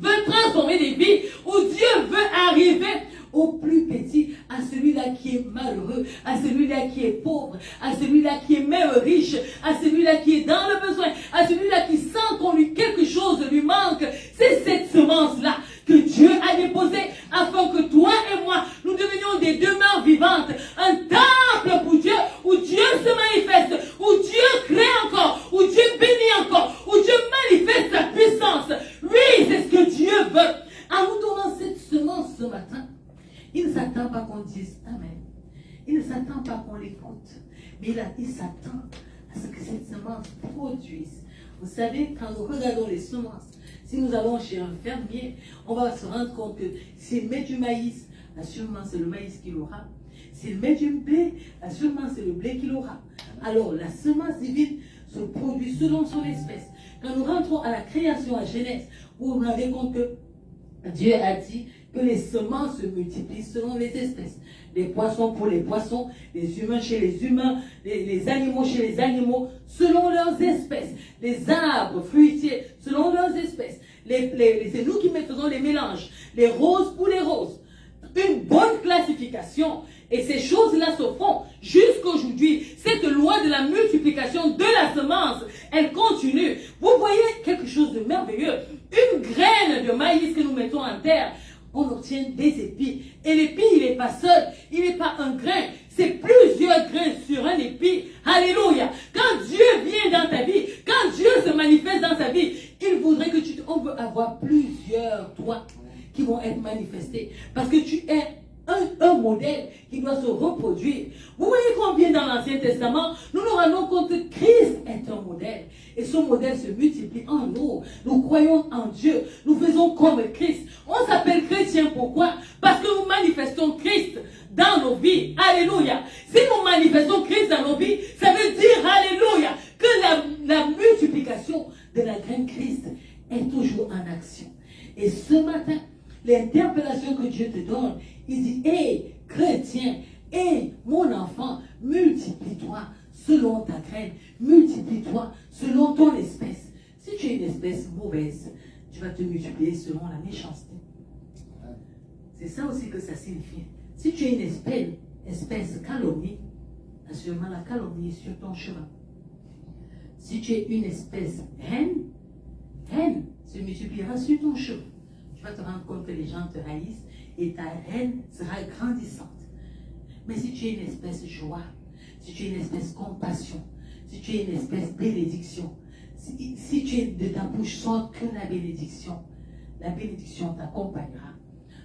veut transformer des vies, où Dieu veut arriver au plus petit, à celui-là qui est malheureux, à celui-là qui est pauvre, à celui-là qui est même riche, à celui-là qui est dans le besoin, à celui-là qui sent qu'on lui quelque chose lui manque. C'est cette semence-là que Dieu a déposée afin que toi et moi, nous devenions des demeures vivantes, un temple pour Dieu, où Dieu se manifeste, où Dieu crée encore, où Dieu bénit encore, où Dieu manifeste sa puissance. Oui, c'est ce que Dieu veut. En nous donnant cette semence ce matin, il ne s'attend pas qu'on dise Amen. Il ne s'attend pas qu'on l'écoute. Mais il s'attend à ce que cette semence produise. Vous savez, quand nous regardons les semences, si nous allons chez un fermier, on va se rendre compte que s'il met du maïs, assurément c'est le maïs qu'il aura. S'il met du blé, assurément c'est le blé qu'il aura. Alors la semence divine se produit selon son espèce. Quand nous rentrons à la création à Genèse, vous vous rendez compte que Dieu a dit que les semences se multiplient selon les espèces. Les poissons pour les poissons, les humains chez les humains, les animaux chez les animaux, selon leurs espèces. Les arbres fruitiers, selon leurs espèces. C'est nous qui faisons les mélanges. Les roses pour les roses. Une bonne classification. Et ces choses-là se font jusqu'aujourd'hui. Cette loi de la multiplication de la semence, elle continue. Vous voyez quelque chose de merveilleux. Une graine de maïs que nous mettons en terre, on obtient des épis. Et l'épi, il n'est pas seul. Il n'est pas un grain. C'est plusieurs grains sur un épi. Alléluia. Quand Dieu vient dans ta vie, quand Dieu se manifeste dans ta vie, il voudrait que on veut avoir plusieurs toi qui vont être manifestés. Parce que tu es un modèle qui doit se reproduire. Vous voyez combien dans l'Ancien Testament, nous nous rendons compte que Christ est un modèle. Et ce modèle se multiplie en nous. Nous croyons en Dieu. Nous faisons comme Christ. On s'appelle chrétien pourquoi? Parce que nous manifestons Christ dans nos vies. Alléluia. Si nous manifestons Christ dans nos vies, ça veut dire, alléluia, que la multiplication de la graine Christ est toujours en action. Et ce matin, l'interpellation que Dieu te donne, il dit, hé, chrétien, hé, mon enfant, multiplie-toi selon ta graine, multiplie-toi selon ton espèce. Si tu es une espèce mauvaise, tu vas te multiplier selon la méchanceté. C'est ça aussi que ça signifie. Si tu es une espèce calomnie, assurément la calomnie est sur ton chemin. Si tu es une espèce haine se multipliera sur ton chemin. Tu vas te rendre compte que les gens te haïssent et ta haine sera grandissante. Mais si tu es une espèce joie, si tu es une espèce compassion, si tu es une espèce bénédiction, si tu es de ta bouche sort que la bénédiction t'accompagnera.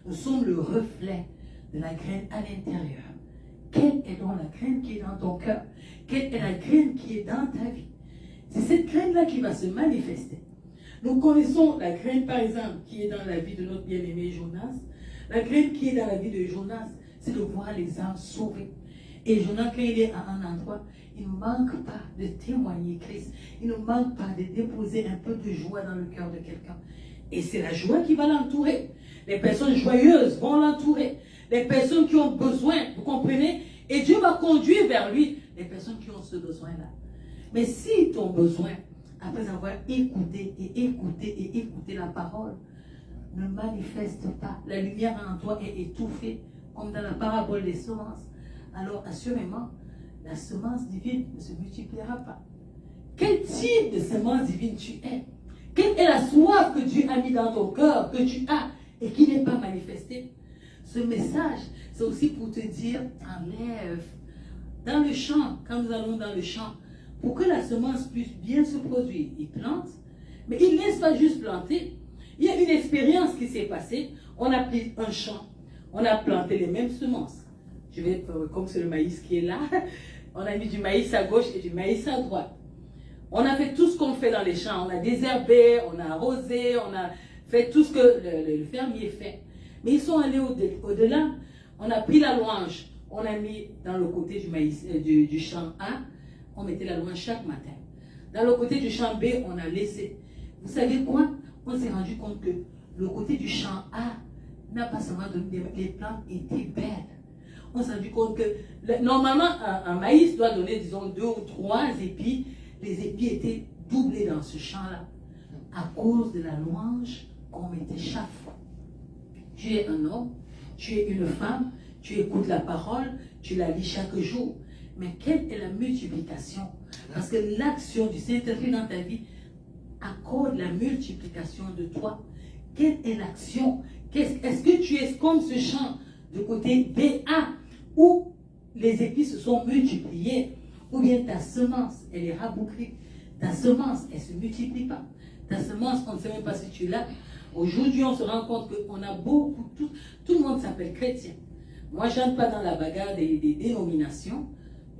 Nous sommes le reflet de la graine à l'intérieur. Quelle est donc la graine qui est dans ton cœur? Quelle est la graine qui est dans ta vie? C'est cette graine-là qui va se manifester. Nous connaissons la graine, par exemple, qui est dans la vie de notre bien-aimé Jonas. La graine qui est dans la vie de Jonas, c'est de voir les âmes sauvées. Et Jonas, quand il est à un endroit, il ne manque pas de témoigner Christ. Il ne manque pas de déposer un peu de joie dans le cœur de quelqu'un. Et c'est la joie qui va l'entourer. Les personnes joyeuses vont l'entourer. Les personnes qui ont besoin, vous comprenez? Et Dieu va conduire vers lui les personnes qui ont ce besoin-là. Mais si ton besoin, après avoir écouté la parole, ne manifeste pas, la lumière en toi est étouffée, comme dans la parabole des semences, alors assurément, la semence divine ne se multipliera pas. Quel type de semence divine tu es? Quelle est la soif que Dieu a mis dans ton cœur, que tu as, et qui n'est pas manifestée? Ce message, c'est aussi pour te dire, enlève. Dans le champ, quand nous allons dans le champ, pour que la semence puisse bien se produire, il plante, mais il ne laisse pas juste planter. Il y a une expérience qui s'est passée. On a pris un champ, on a planté les mêmes semences. Je vais, comme c'est le maïs qui est là, on a mis du maïs à gauche et du maïs à droite. On a fait tout ce qu'on fait dans les champs. On a désherbé, on a arrosé, on a fait tout ce que le fermier fait. Mais ils sont allés au-delà. On a pris la louange, on a mis dans le côté du maïs, du champ A, on mettait la louange chaque matin. Dans le côté du champ B, on a laissé. Vous savez quoi? On s'est rendu compte que le côté du champ A n'a pas seulement donné, les plantes étaient belles. On s'est rendu compte que normalement, un maïs doit donner, disons, 2 ou 3 épis. Les épis étaient doublés dans ce champ-là à cause de la louange qu'on mettait chaque fois. Tu es un homme, tu es une femme, tu écoutes la parole, tu la lis chaque jour. Mais quelle est la multiplication? Parce que l'action du Saint-Esprit dans ta vie accorde la multiplication de toi. Quelle est l'action? Est-ce que tu es comme ce champ de côté BA où les épis se sont multipliés? Ou bien ta semence, elle est rabougrie. Ta semence, elle ne se multiplie pas. Ta semence, on ne sait même pas si tu l'as. Aujourd'hui, on se rend compte qu'on a beaucoup, tout le monde s'appelle chrétien. Moi, je n'entre pas dans la bagarre des dénominations.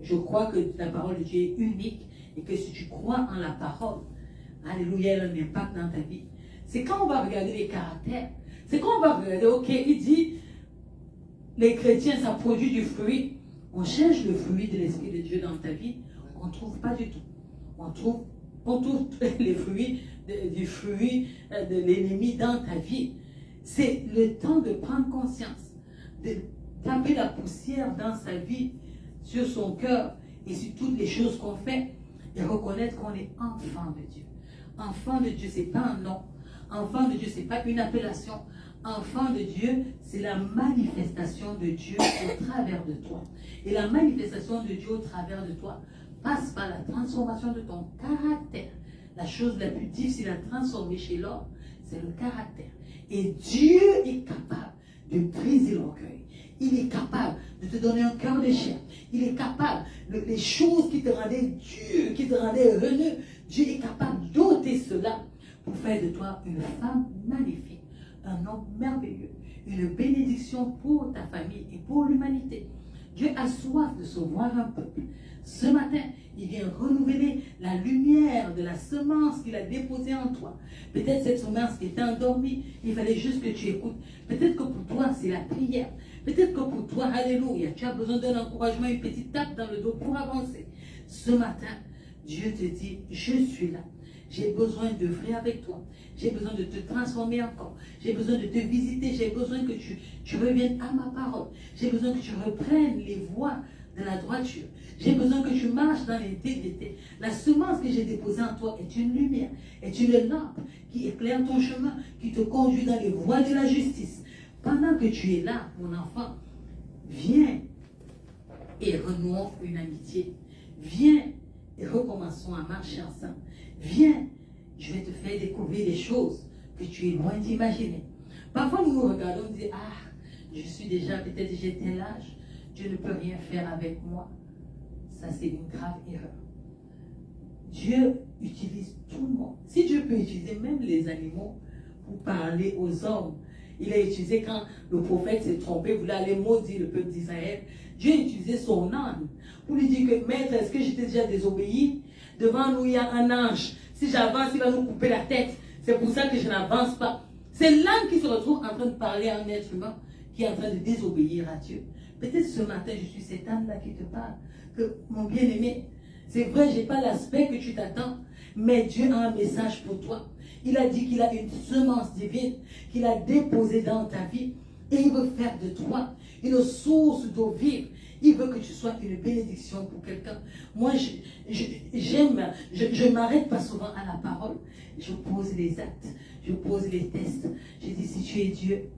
Je crois que la parole de Dieu est unique et que si tu crois en la parole, alléluia, elle a un impact dans ta vie. C'est quand on va regarder les caractères. C'est quand on va regarder, ok, il dit, les chrétiens, ça produit du fruit. On cherche le fruit de l'Esprit de Dieu dans ta vie, on ne trouve pas du tout. On trouve les fruits du fruit de l'ennemi dans ta vie. C'est le temps de prendre conscience, de taper la poussière dans sa vie, sur son cœur et sur toutes les choses qu'on fait et reconnaître qu'on est enfant de Dieu. Enfant de Dieu, ce n'est pas un nom. Enfant de Dieu, ce n'est pas une appellation. Enfant de Dieu, c'est la manifestation de Dieu au travers de toi. Et la manifestation de Dieu au travers de toi passe par la transformation de ton caractère. La chose la plus difficile à transformer chez l'homme, c'est le caractère. Et Dieu est capable de briser l'orgueil. Il est capable de te donner un cœur de chair. Il est capable, les choses qui te rendaient dur, qui te rendaient haineux, Dieu est capable d'ôter cela pour faire de toi une femme magnifique, un homme merveilleux, une bénédiction pour ta famille et pour l'humanité. Dieu a soif de sauver un peuple. Ce matin, il vient renouveler la lumière de la semence qu'il a déposée en toi. Peut-être cette semence qui était endormie, il fallait juste que tu écoutes. Peut-être que pour toi, c'est la prière. Peut-être que pour toi, alléluia, tu as besoin d'un encouragement, une petite tape dans le dos pour avancer. Ce matin, Dieu te dit, je suis là. J'ai besoin d'œuvrer avec toi. J'ai besoin de te transformer encore. J'ai besoin de te visiter. J'ai besoin que tu reviennes à ma parole. J'ai besoin que tu reprennes les voies de la droiture. J'ai besoin que tu marches dans l'intégrité. La semence que j'ai déposée en toi est une lumière, est une lampe qui éclaire ton chemin, qui te conduit dans les voies de la justice. Pendant que tu es là, mon enfant, viens et renouons une amitié. Viens et recommençons à marcher ensemble. Viens, je vais te faire découvrir des choses que tu es loin d'imaginer. Parfois, nous nous regardons et disons, ah, je suis déjà, peut-être j'ai tel âge, Dieu ne peut rien faire avec moi. Ça, c'est une grave erreur. Dieu utilise tout le monde. Si Dieu peut utiliser même les animaux pour parler aux hommes, il a utilisé quand le prophète s'est trompé, voulait aller maudire le peuple d'Israël. Dieu a utilisé son âne pour lui dire que, maître, est-ce que j'étais déjà désobéi? Devant nous, il y a un ange. Si j'avance, il va nous couper la tête. C'est pour ça que je n'avance pas. C'est l'âne qui se retrouve en train de parler à un être humain qui est en train de désobéir à Dieu. Peut-être ce matin, je suis cet âne-là qui te parle. Que, mon bien-aimé, c'est vrai, je n'ai pas l'aspect que tu t'attends, mais Dieu a un message pour toi. Il a dit qu'il a une semence divine qu'il a déposée dans ta vie et il veut faire de toi une source d'eau vive. Il veut que tu sois une bénédiction pour quelqu'un. Moi, je ne m'arrête pas souvent à la parole. Je pose les actes, je pose les tests. Je dis, si tu es Dieu,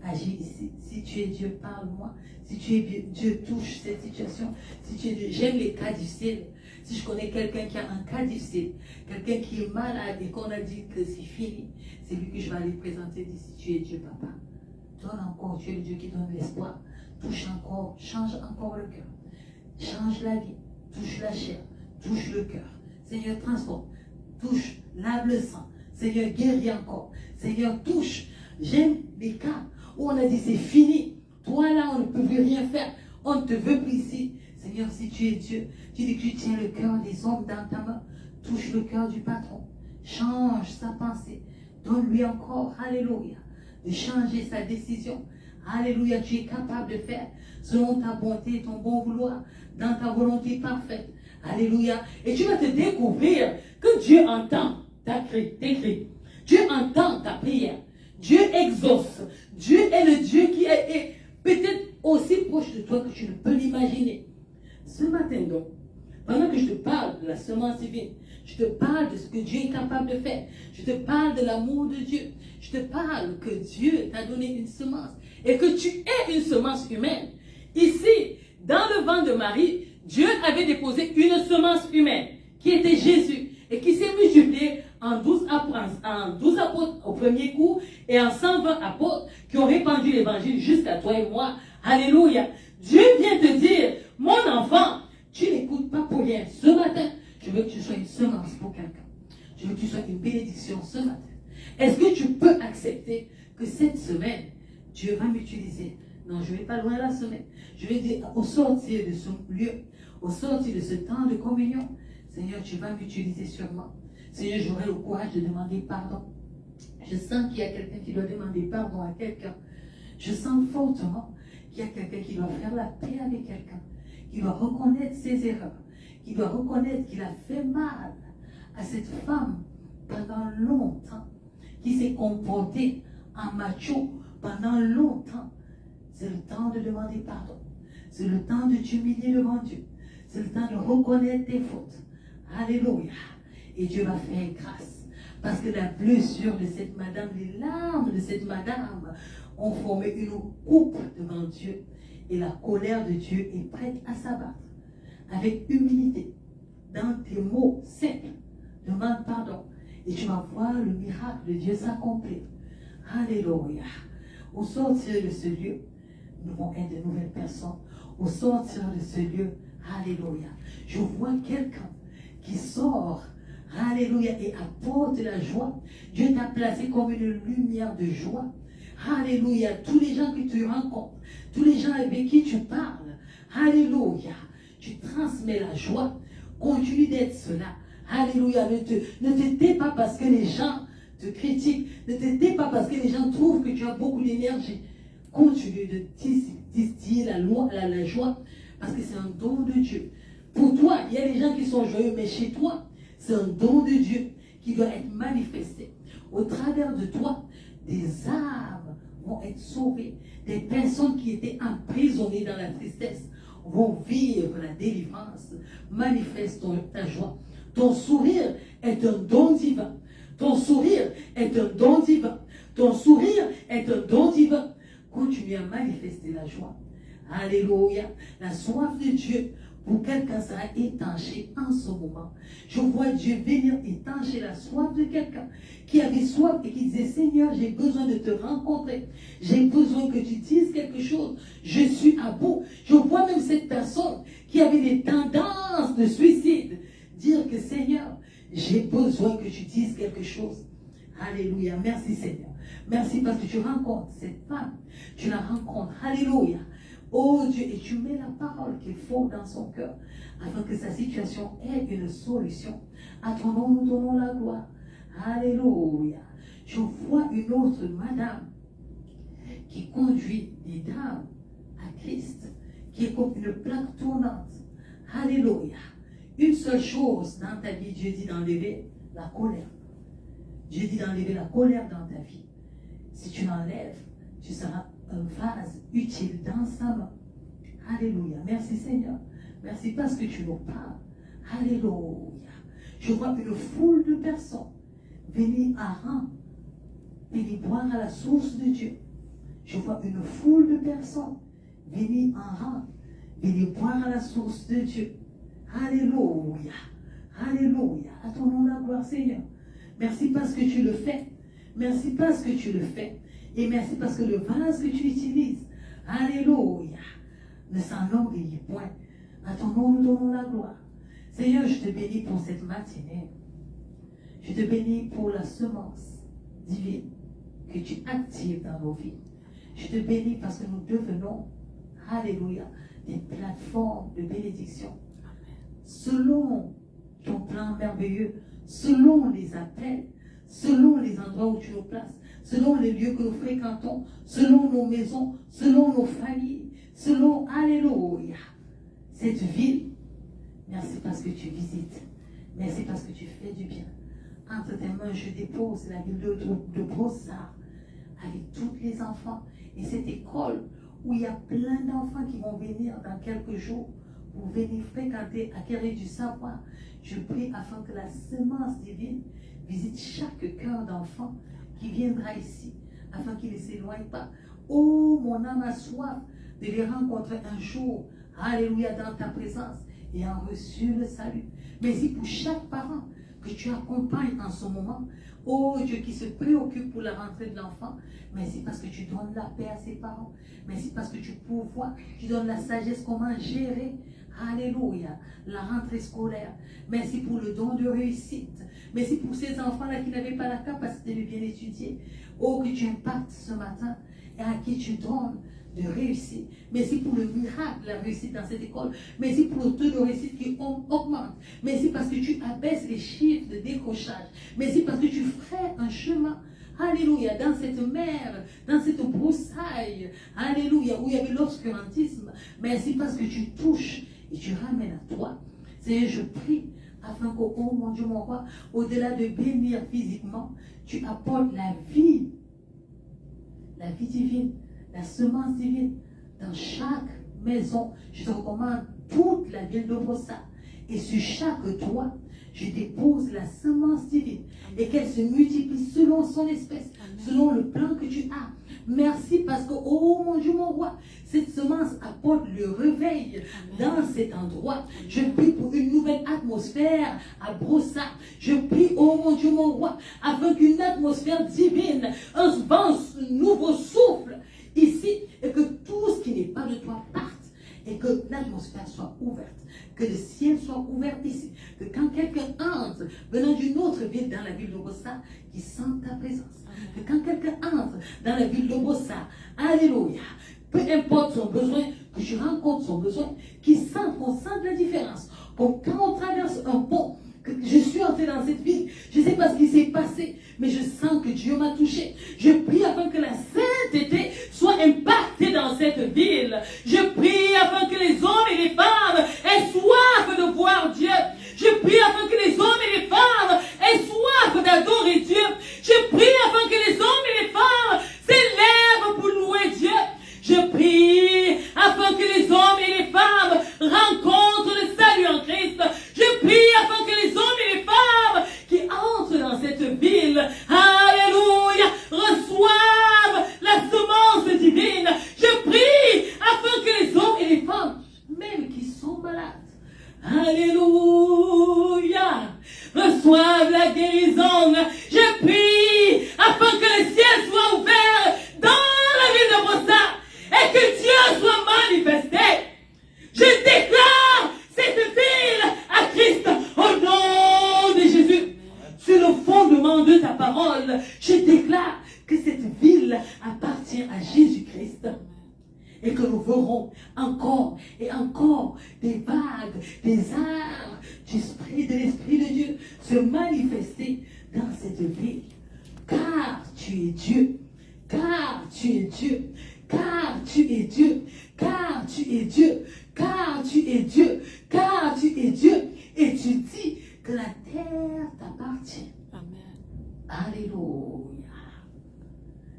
agis ici. Si tu es Dieu, parle-moi. Si tu es Dieu, touche cette situation. Si tu es Dieu, j'aime les cas difficiles. Si je connais quelqu'un qui a un cas difficile, quelqu'un qui est malade et qu'on a dit que c'est fini, c'est lui que je vais aller présenter. Dis, si tu es Dieu, papa, donne encore. Tu es le Dieu qui donne l'espoir. Touche encore, change encore le cœur. Change la vie, touche la chair, touche le cœur. Seigneur, transforme, touche, lave le sang. Seigneur, guéris encore. Seigneur, touche. J'aime les cas où on a dit c'est fini. Toi là, on ne peut plus rien faire. On ne te veut plus ici. Seigneur, si tu es Dieu, tu dis que tu tiens le cœur des hommes dans ta main. Touche le cœur du patron. Change sa pensée. Donne-lui encore, alléluia, de changer sa décision. Alléluia, tu es capable de faire selon ta bonté et ton bon vouloir, dans ta volonté parfaite. Alléluia. Et tu vas te découvrir que Dieu entend tes cris. Dieu entend ta prière. Dieu exauce. Dieu est le Dieu qui est peut-être aussi proche de toi que tu ne peux l'imaginer. Ce matin donc, pendant que je te parle de la semence divine, je te parle de ce que Dieu est capable de faire. Je te parle de l'amour de Dieu. Je te parle que Dieu t'a donné une semence et que tu es une semence humaine. Ici, dans le ventre de Marie, Dieu avait déposé une semence humaine qui était Jésus et qui s'est multipliée en 12 apôtres au premier coup et en 120 apôtres qui ont répandu l'évangile jusqu'à toi et moi. Alléluia. Dieu vient te dire, mon enfant, tu n'écoutes pas pour rien. Ce matin, je veux que tu sois une semence pour quelqu'un. Je veux que tu sois une bénédiction ce matin. Est-ce que tu peux accepter que cette semaine, Dieu va m'utiliser? Non, je ne vais pas loin la semaine. Je vais dire, au sortir de ce lieu, au sortir de ce temps de communion, Seigneur, tu vas m'utiliser sûrement. Seigneur, j'aurai le courage de demander pardon. Je sens qu'il y a quelqu'un qui doit demander pardon à quelqu'un. Je sens fortement qu'il y a quelqu'un qui doit faire la paix avec quelqu'un, qui doit reconnaître ses erreurs, qui doit reconnaître qu'il a fait mal à cette femme pendant longtemps, qui s'est comportée en macho pendant longtemps. C'est le temps de demander pardon. C'est le temps de t'humilier devant Dieu. C'est le temps de reconnaître tes fautes. Alléluia. Et Dieu va faire grâce. Parce que la blessure de cette madame, les larmes de cette madame ont formé une coupe devant Dieu. Et la colère de Dieu est prête à s'abattre. Avec humilité, dans tes mots simples, demande pardon. Et tu vas voir le miracle de Dieu s'accomplir. Alléluia. Au sortir de ce lieu, nous vont être de nouvelles personnes. Au sortir de ce lieu, alléluia, je vois quelqu'un qui sort, alléluia, et apporte la joie. Dieu t'a placé comme une lumière de joie. Alléluia. Tous les gens que tu rencontres, tous les gens avec qui tu parles. Alléluia. Tu transmets la joie. Continue d'être cela. Alléluia. Ne te tais pas parce que les gens te critiquent. Ne te tais pas parce que les gens trouvent que tu as beaucoup d'énergie. Continue de distiller la joie parce que c'est un don de Dieu. Pour toi, il y a des gens qui sont joyeux, mais chez toi, c'est un don de Dieu qui doit être manifesté. Au travers de toi, des âmes vont être sauvées. Des personnes qui étaient emprisonnées dans la tristesse vont vivre la délivrance. Manifeste ta joie. Ton sourire est un don divin. Ton sourire est un don divin. Ton sourire est un don divin. Continue à manifester la joie. Alléluia. La soif de Dieu pour quelqu'un sera étanchée en ce moment. Je vois Dieu venir étancher la soif de quelqu'un qui avait soif et qui disait, Seigneur, j'ai besoin de te rencontrer. J'ai besoin que tu dises quelque chose. Je suis à bout. Je vois même cette personne qui avait des tendances de suicide dire que, Seigneur, j'ai besoin que tu dises quelque chose. Alléluia. Merci, Seigneur. Merci parce que tu rencontres cette femme. Tu la rencontres. Alléluia. Oh Dieu, et tu mets la parole qu'il faut dans son cœur afin que sa situation ait une solution. À ton nom, nous donnons la gloire. Alléluia. Je vois une autre madame qui conduit des dames à Christ, qui est comme une plaque tournante. Alléluia. Une seule chose dans ta vie, Dieu dit d'enlever la colère. Dieu dit d'enlever la colère dans ta vie. Si tu l'enlèves, tu seras un vase utile dans sa main. Alléluia. Merci Seigneur. Merci parce que tu nous parles. Alléluia. Je vois une foule de personnes venir à rang, venir boire à la source de Dieu. Je vois une foule de personnes venir en rang, venir boire à la source de Dieu. Alléluia. Alléluia. À ton nom la gloire Seigneur. Merci parce que tu le fais. Merci parce que tu le fais. Et merci parce que le vase que tu utilises, alléluia, ne s'enorgueillit point. À ton nom, nous donnons la gloire. Seigneur, je te bénis pour cette matinée. Je te bénis pour la semence divine que tu actives dans nos vies. Je te bénis parce que nous devenons, alléluia, des plateformes de bénédiction. Selon ton plan merveilleux, selon les appels, selon les endroits où tu nous places, selon les lieux que nous fréquentons, selon nos maisons, selon nos familles, selon, alléluia, cette ville. Merci parce que tu visites. Merci parce que tu fais du bien. Entre tes mains, je dépose la ville de Brossard avec tous les enfants et cette école où il y a plein d'enfants qui vont venir dans quelques jours pour venir fréquenter, acquérir du savoir. Je prie afin que la semence divine visite chaque cœur d'enfant qui viendra ici, afin qu'il ne s'éloigne pas. Oh, mon âme a soif de les rencontrer un jour, alléluia, dans ta présence, et en reçu le salut. Mais si pour chaque parent que tu accompagnes en ce moment, oh Dieu qui se préoccupe pour la rentrée de l'enfant, merci parce que tu donnes la paix à ses parents, merci parce que tu pourvois, tu donnes la sagesse comment gérer, alléluia, la rentrée scolaire. Merci pour le don de réussite. Merci pour ces enfants-là qui n'avaient pas la capacité de bien étudier. Oh, que tu impactes ce matin et à qui tu donnes de réussir. Merci pour le miracle de la réussite dans cette école. Merci pour le taux de réussite qui augmente. Merci parce que tu abaisses les chiffres de décrochage. Merci parce que tu ferais un chemin, alléluia, dans cette mer, dans cette broussaille, alléluia, où il y avait l'obscurantisme. Merci parce que tu touches et tu ramènes à toi. Seigneur, je prie afin qu'au oh mon Dieu, mon roi, au-delà de bénir physiquement, tu apportes la vie divine, la semence divine dans chaque maison. Je te recommande toute la ville de Brossard. Et sur chaque toit, je dépose la semence divine et qu'elle se multiplie selon son espèce, selon le plan que tu as. Merci parce que, oh mon Dieu, mon roi, cette semence apporte le réveil dans cet endroit. Je prie pour une nouvelle atmosphère à Brossard. Je prie, oh mon Dieu, mon roi, afin qu'une atmosphère divine, un nouveau souffle ici, et que tout ce qui n'est pas de toi parte et que l'atmosphère soit ouverte, que le ciel soit ouvert ici, que quand quelqu'un entre venant d'une autre ville dans la ville de Bossa, qu'il sente ta présence, que quand quelqu'un entre dans la ville de Bossa, alléluia, peu importe son besoin, que tu rencontres son besoin, qu'on sente la différence, quand on traverse un pont, que je suis entré dans cette ville, je ne sais pas ce qui s'est passé, mais je sens que Dieu m'a touché. Je prie afin que la sainteté soit impactée dans cette ville. Je prie afin que les hommes et les femmes aient soif de voir Dieu. Je prie afin que les hommes et les femmes aient soif d'adorer Dieu. Je prie afin que les hommes et les femmes s'élèvent pour louer Dieu. Je prie afin que les hommes et les femmes rencontrent le salut en Christ. Je prie afin que les hommes et les femmes qui entrent dans cette ville, alléluia, reçoivent la semence divine. Je prie afin que les hommes et les femmes, même qui sont malades, alléluia, reçoivent la guérison. Je prie afin que le ciel soit ouvert dans la ville de Bossa et que Dieu soit manifesté. Je déclare cette ville à Christ au nom de Jésus. Sur le fondement de ta parole, je déclare que cette ville appartient à Jésus-Christ. Et que nous verrons encore et encore des vagues, des arts de l'Esprit de Dieu se manifester dans cette ville. Car tu es Dieu. Car tu es Dieu. Car tu es Dieu. Car tu es Dieu. Car tu es Dieu. Car tu es Dieu. Et tu dis que la terre t'appartient. Amen. Alléluia.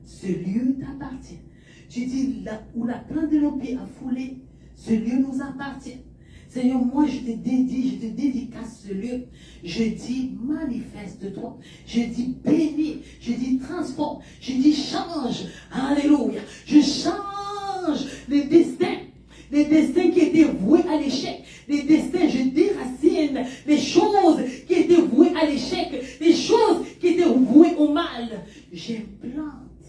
Ce lieu t'appartient. Tu dis là où la plante de nos pieds a foulé, ce lieu nous appartient. Seigneur, moi je te dédicace ce lieu. Je dis manifeste-toi. Je dis bénis. Je dis transforme. Je dis change. Alléluia. Je change les destins. Les destins qui étaient voués à l'échec. Les destins, je déracine les choses qui étaient vouées à l'échec. Les choses qui étaient vouées au mal. J'implante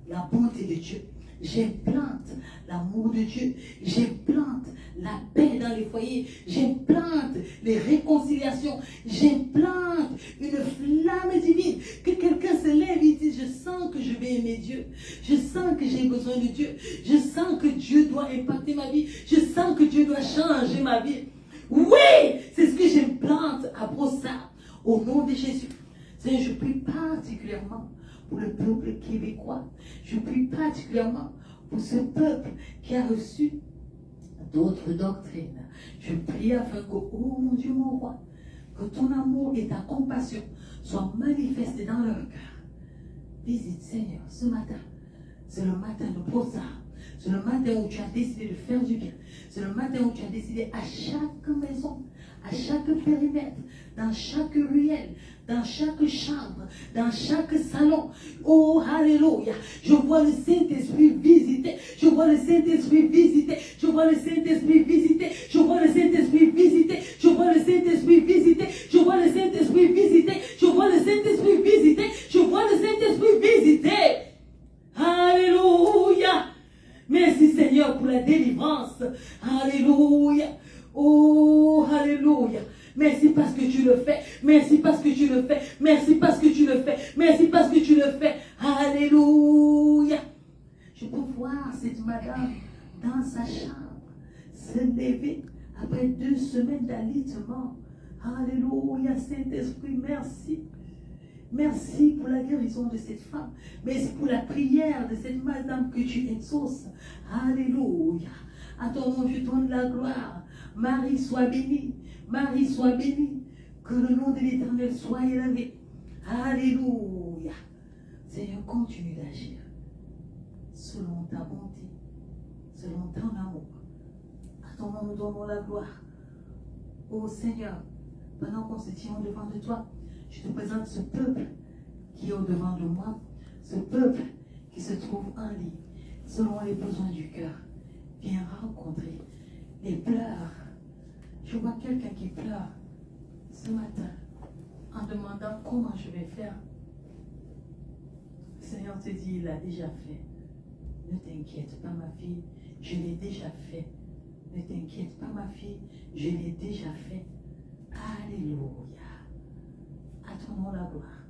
la bonté de Dieu. J'implante l'amour de Dieu. J'implante la paix dans les foyers. J'implante les réconciliations. J'implante une flamme divine. Que quelqu'un se lève et dise, je sens que je vais aimer Dieu. Je sens que j'ai besoin de Dieu. Je sens que Dieu doit impacter ma vie. Je sens que Dieu doit changer ma vie. Oui, c'est ce que j'implante à Brossard. Au nom de Jésus. Seigneur, je prie particulièrement pour le peuple québécois. Je prie particulièrement pour ce peuple qui a reçu d'autres doctrines. Je prie afin que, oh mon Dieu, mon roi, que ton amour et ta compassion soient manifestés dans leur cœur. Visite, Seigneur, ce matin. C'est le matin de Brossard. C'est le matin où tu as décidé de faire du bien. C'est le matin où tu as décidé à chaque maison, à chaque périmètre, dans chaque ruelle, dans chaque chambre, dans chaque salon. Oh, alléluia. Je vois le Saint-Esprit visiter. Je vois le Saint-Esprit visiter. Je vois le Saint-Esprit visiter. Je vois le Saint-Esprit visiter. Je vois le Saint-Esprit visiter. Je vois le Saint-Esprit visiter. Je vois le Saint-Esprit visiter. Je vois le Saint-Esprit visiter. Alléluia. Merci Seigneur pour la délivrance. Alléluia. Oh, alléluia. Merci parce que tu le fais. Merci parce que tu le fais. Merci parce que tu le fais. Merci parce que tu le fais. Alléluia. Je peux voir cette madame dans sa chambre se lever après 2 semaines d'alitement. Alléluia, Saint-Esprit, merci. Merci pour la guérison de cette femme. Merci pour la prière de cette madame que tu exauces. Alléluia. À ton nom, je donne la gloire. Marie, sois bénie. Marie, sois bénie. Que le nom de l'Éternel soit élevé. Alléluia. Seigneur, continue d'agir selon ta bonté, selon ton amour. À ton nom, nous donnons la gloire. Ô Seigneur, pendant qu'on se tient au-devant de toi, je te présente ce peuple qui est au-devant de moi, ce peuple qui se trouve en lit, selon les besoins du cœur. Viens rencontrer les pleurs. Je vois quelqu'un qui pleure ce matin en demandant comment je vais faire. Le Seigneur te dit, il a déjà fait. Ne t'inquiète pas, ma fille, je l'ai déjà fait. Ne t'inquiète pas, ma fille, je l'ai déjà fait. Alléluia. À ton nom la gloire.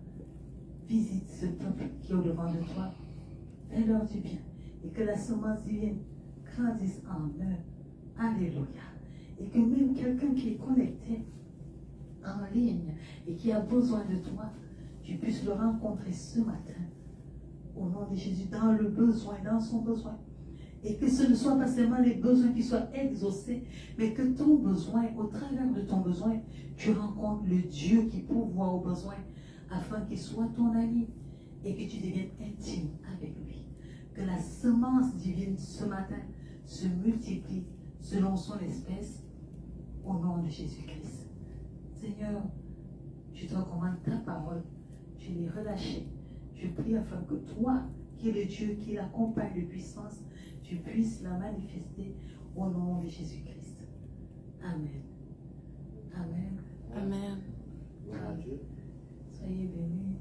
Visite ce peuple qui est au devant de toi. Fais-leur du bien. Et que la semence divine grandisse en eux. Alléluia. Et que même quelqu'un qui est connecté en ligne et qui a besoin de toi, tu puisses le rencontrer ce matin. Au nom de Jésus, dans le besoin, dans son besoin. Et que ce ne soit pas seulement les besoins qui soient exaucés, mais que ton besoin, au travers de ton besoin, tu rencontres le Dieu qui pourvoit aux besoins, afin qu'il soit ton ami et que tu deviennes intime avec lui. Que la semence divine ce matin se multiplie selon son espèce, au nom de Jésus-Christ. Seigneur, je te recommande ta parole, je l'ai relâchée. Je prie afin que toi, qui es le Dieu qui l'accompagne de puissance, tu puisses la manifester au nom de Jésus-Christ. Amen. Amen. Amen. Voilà Dieu. Soyez bénis.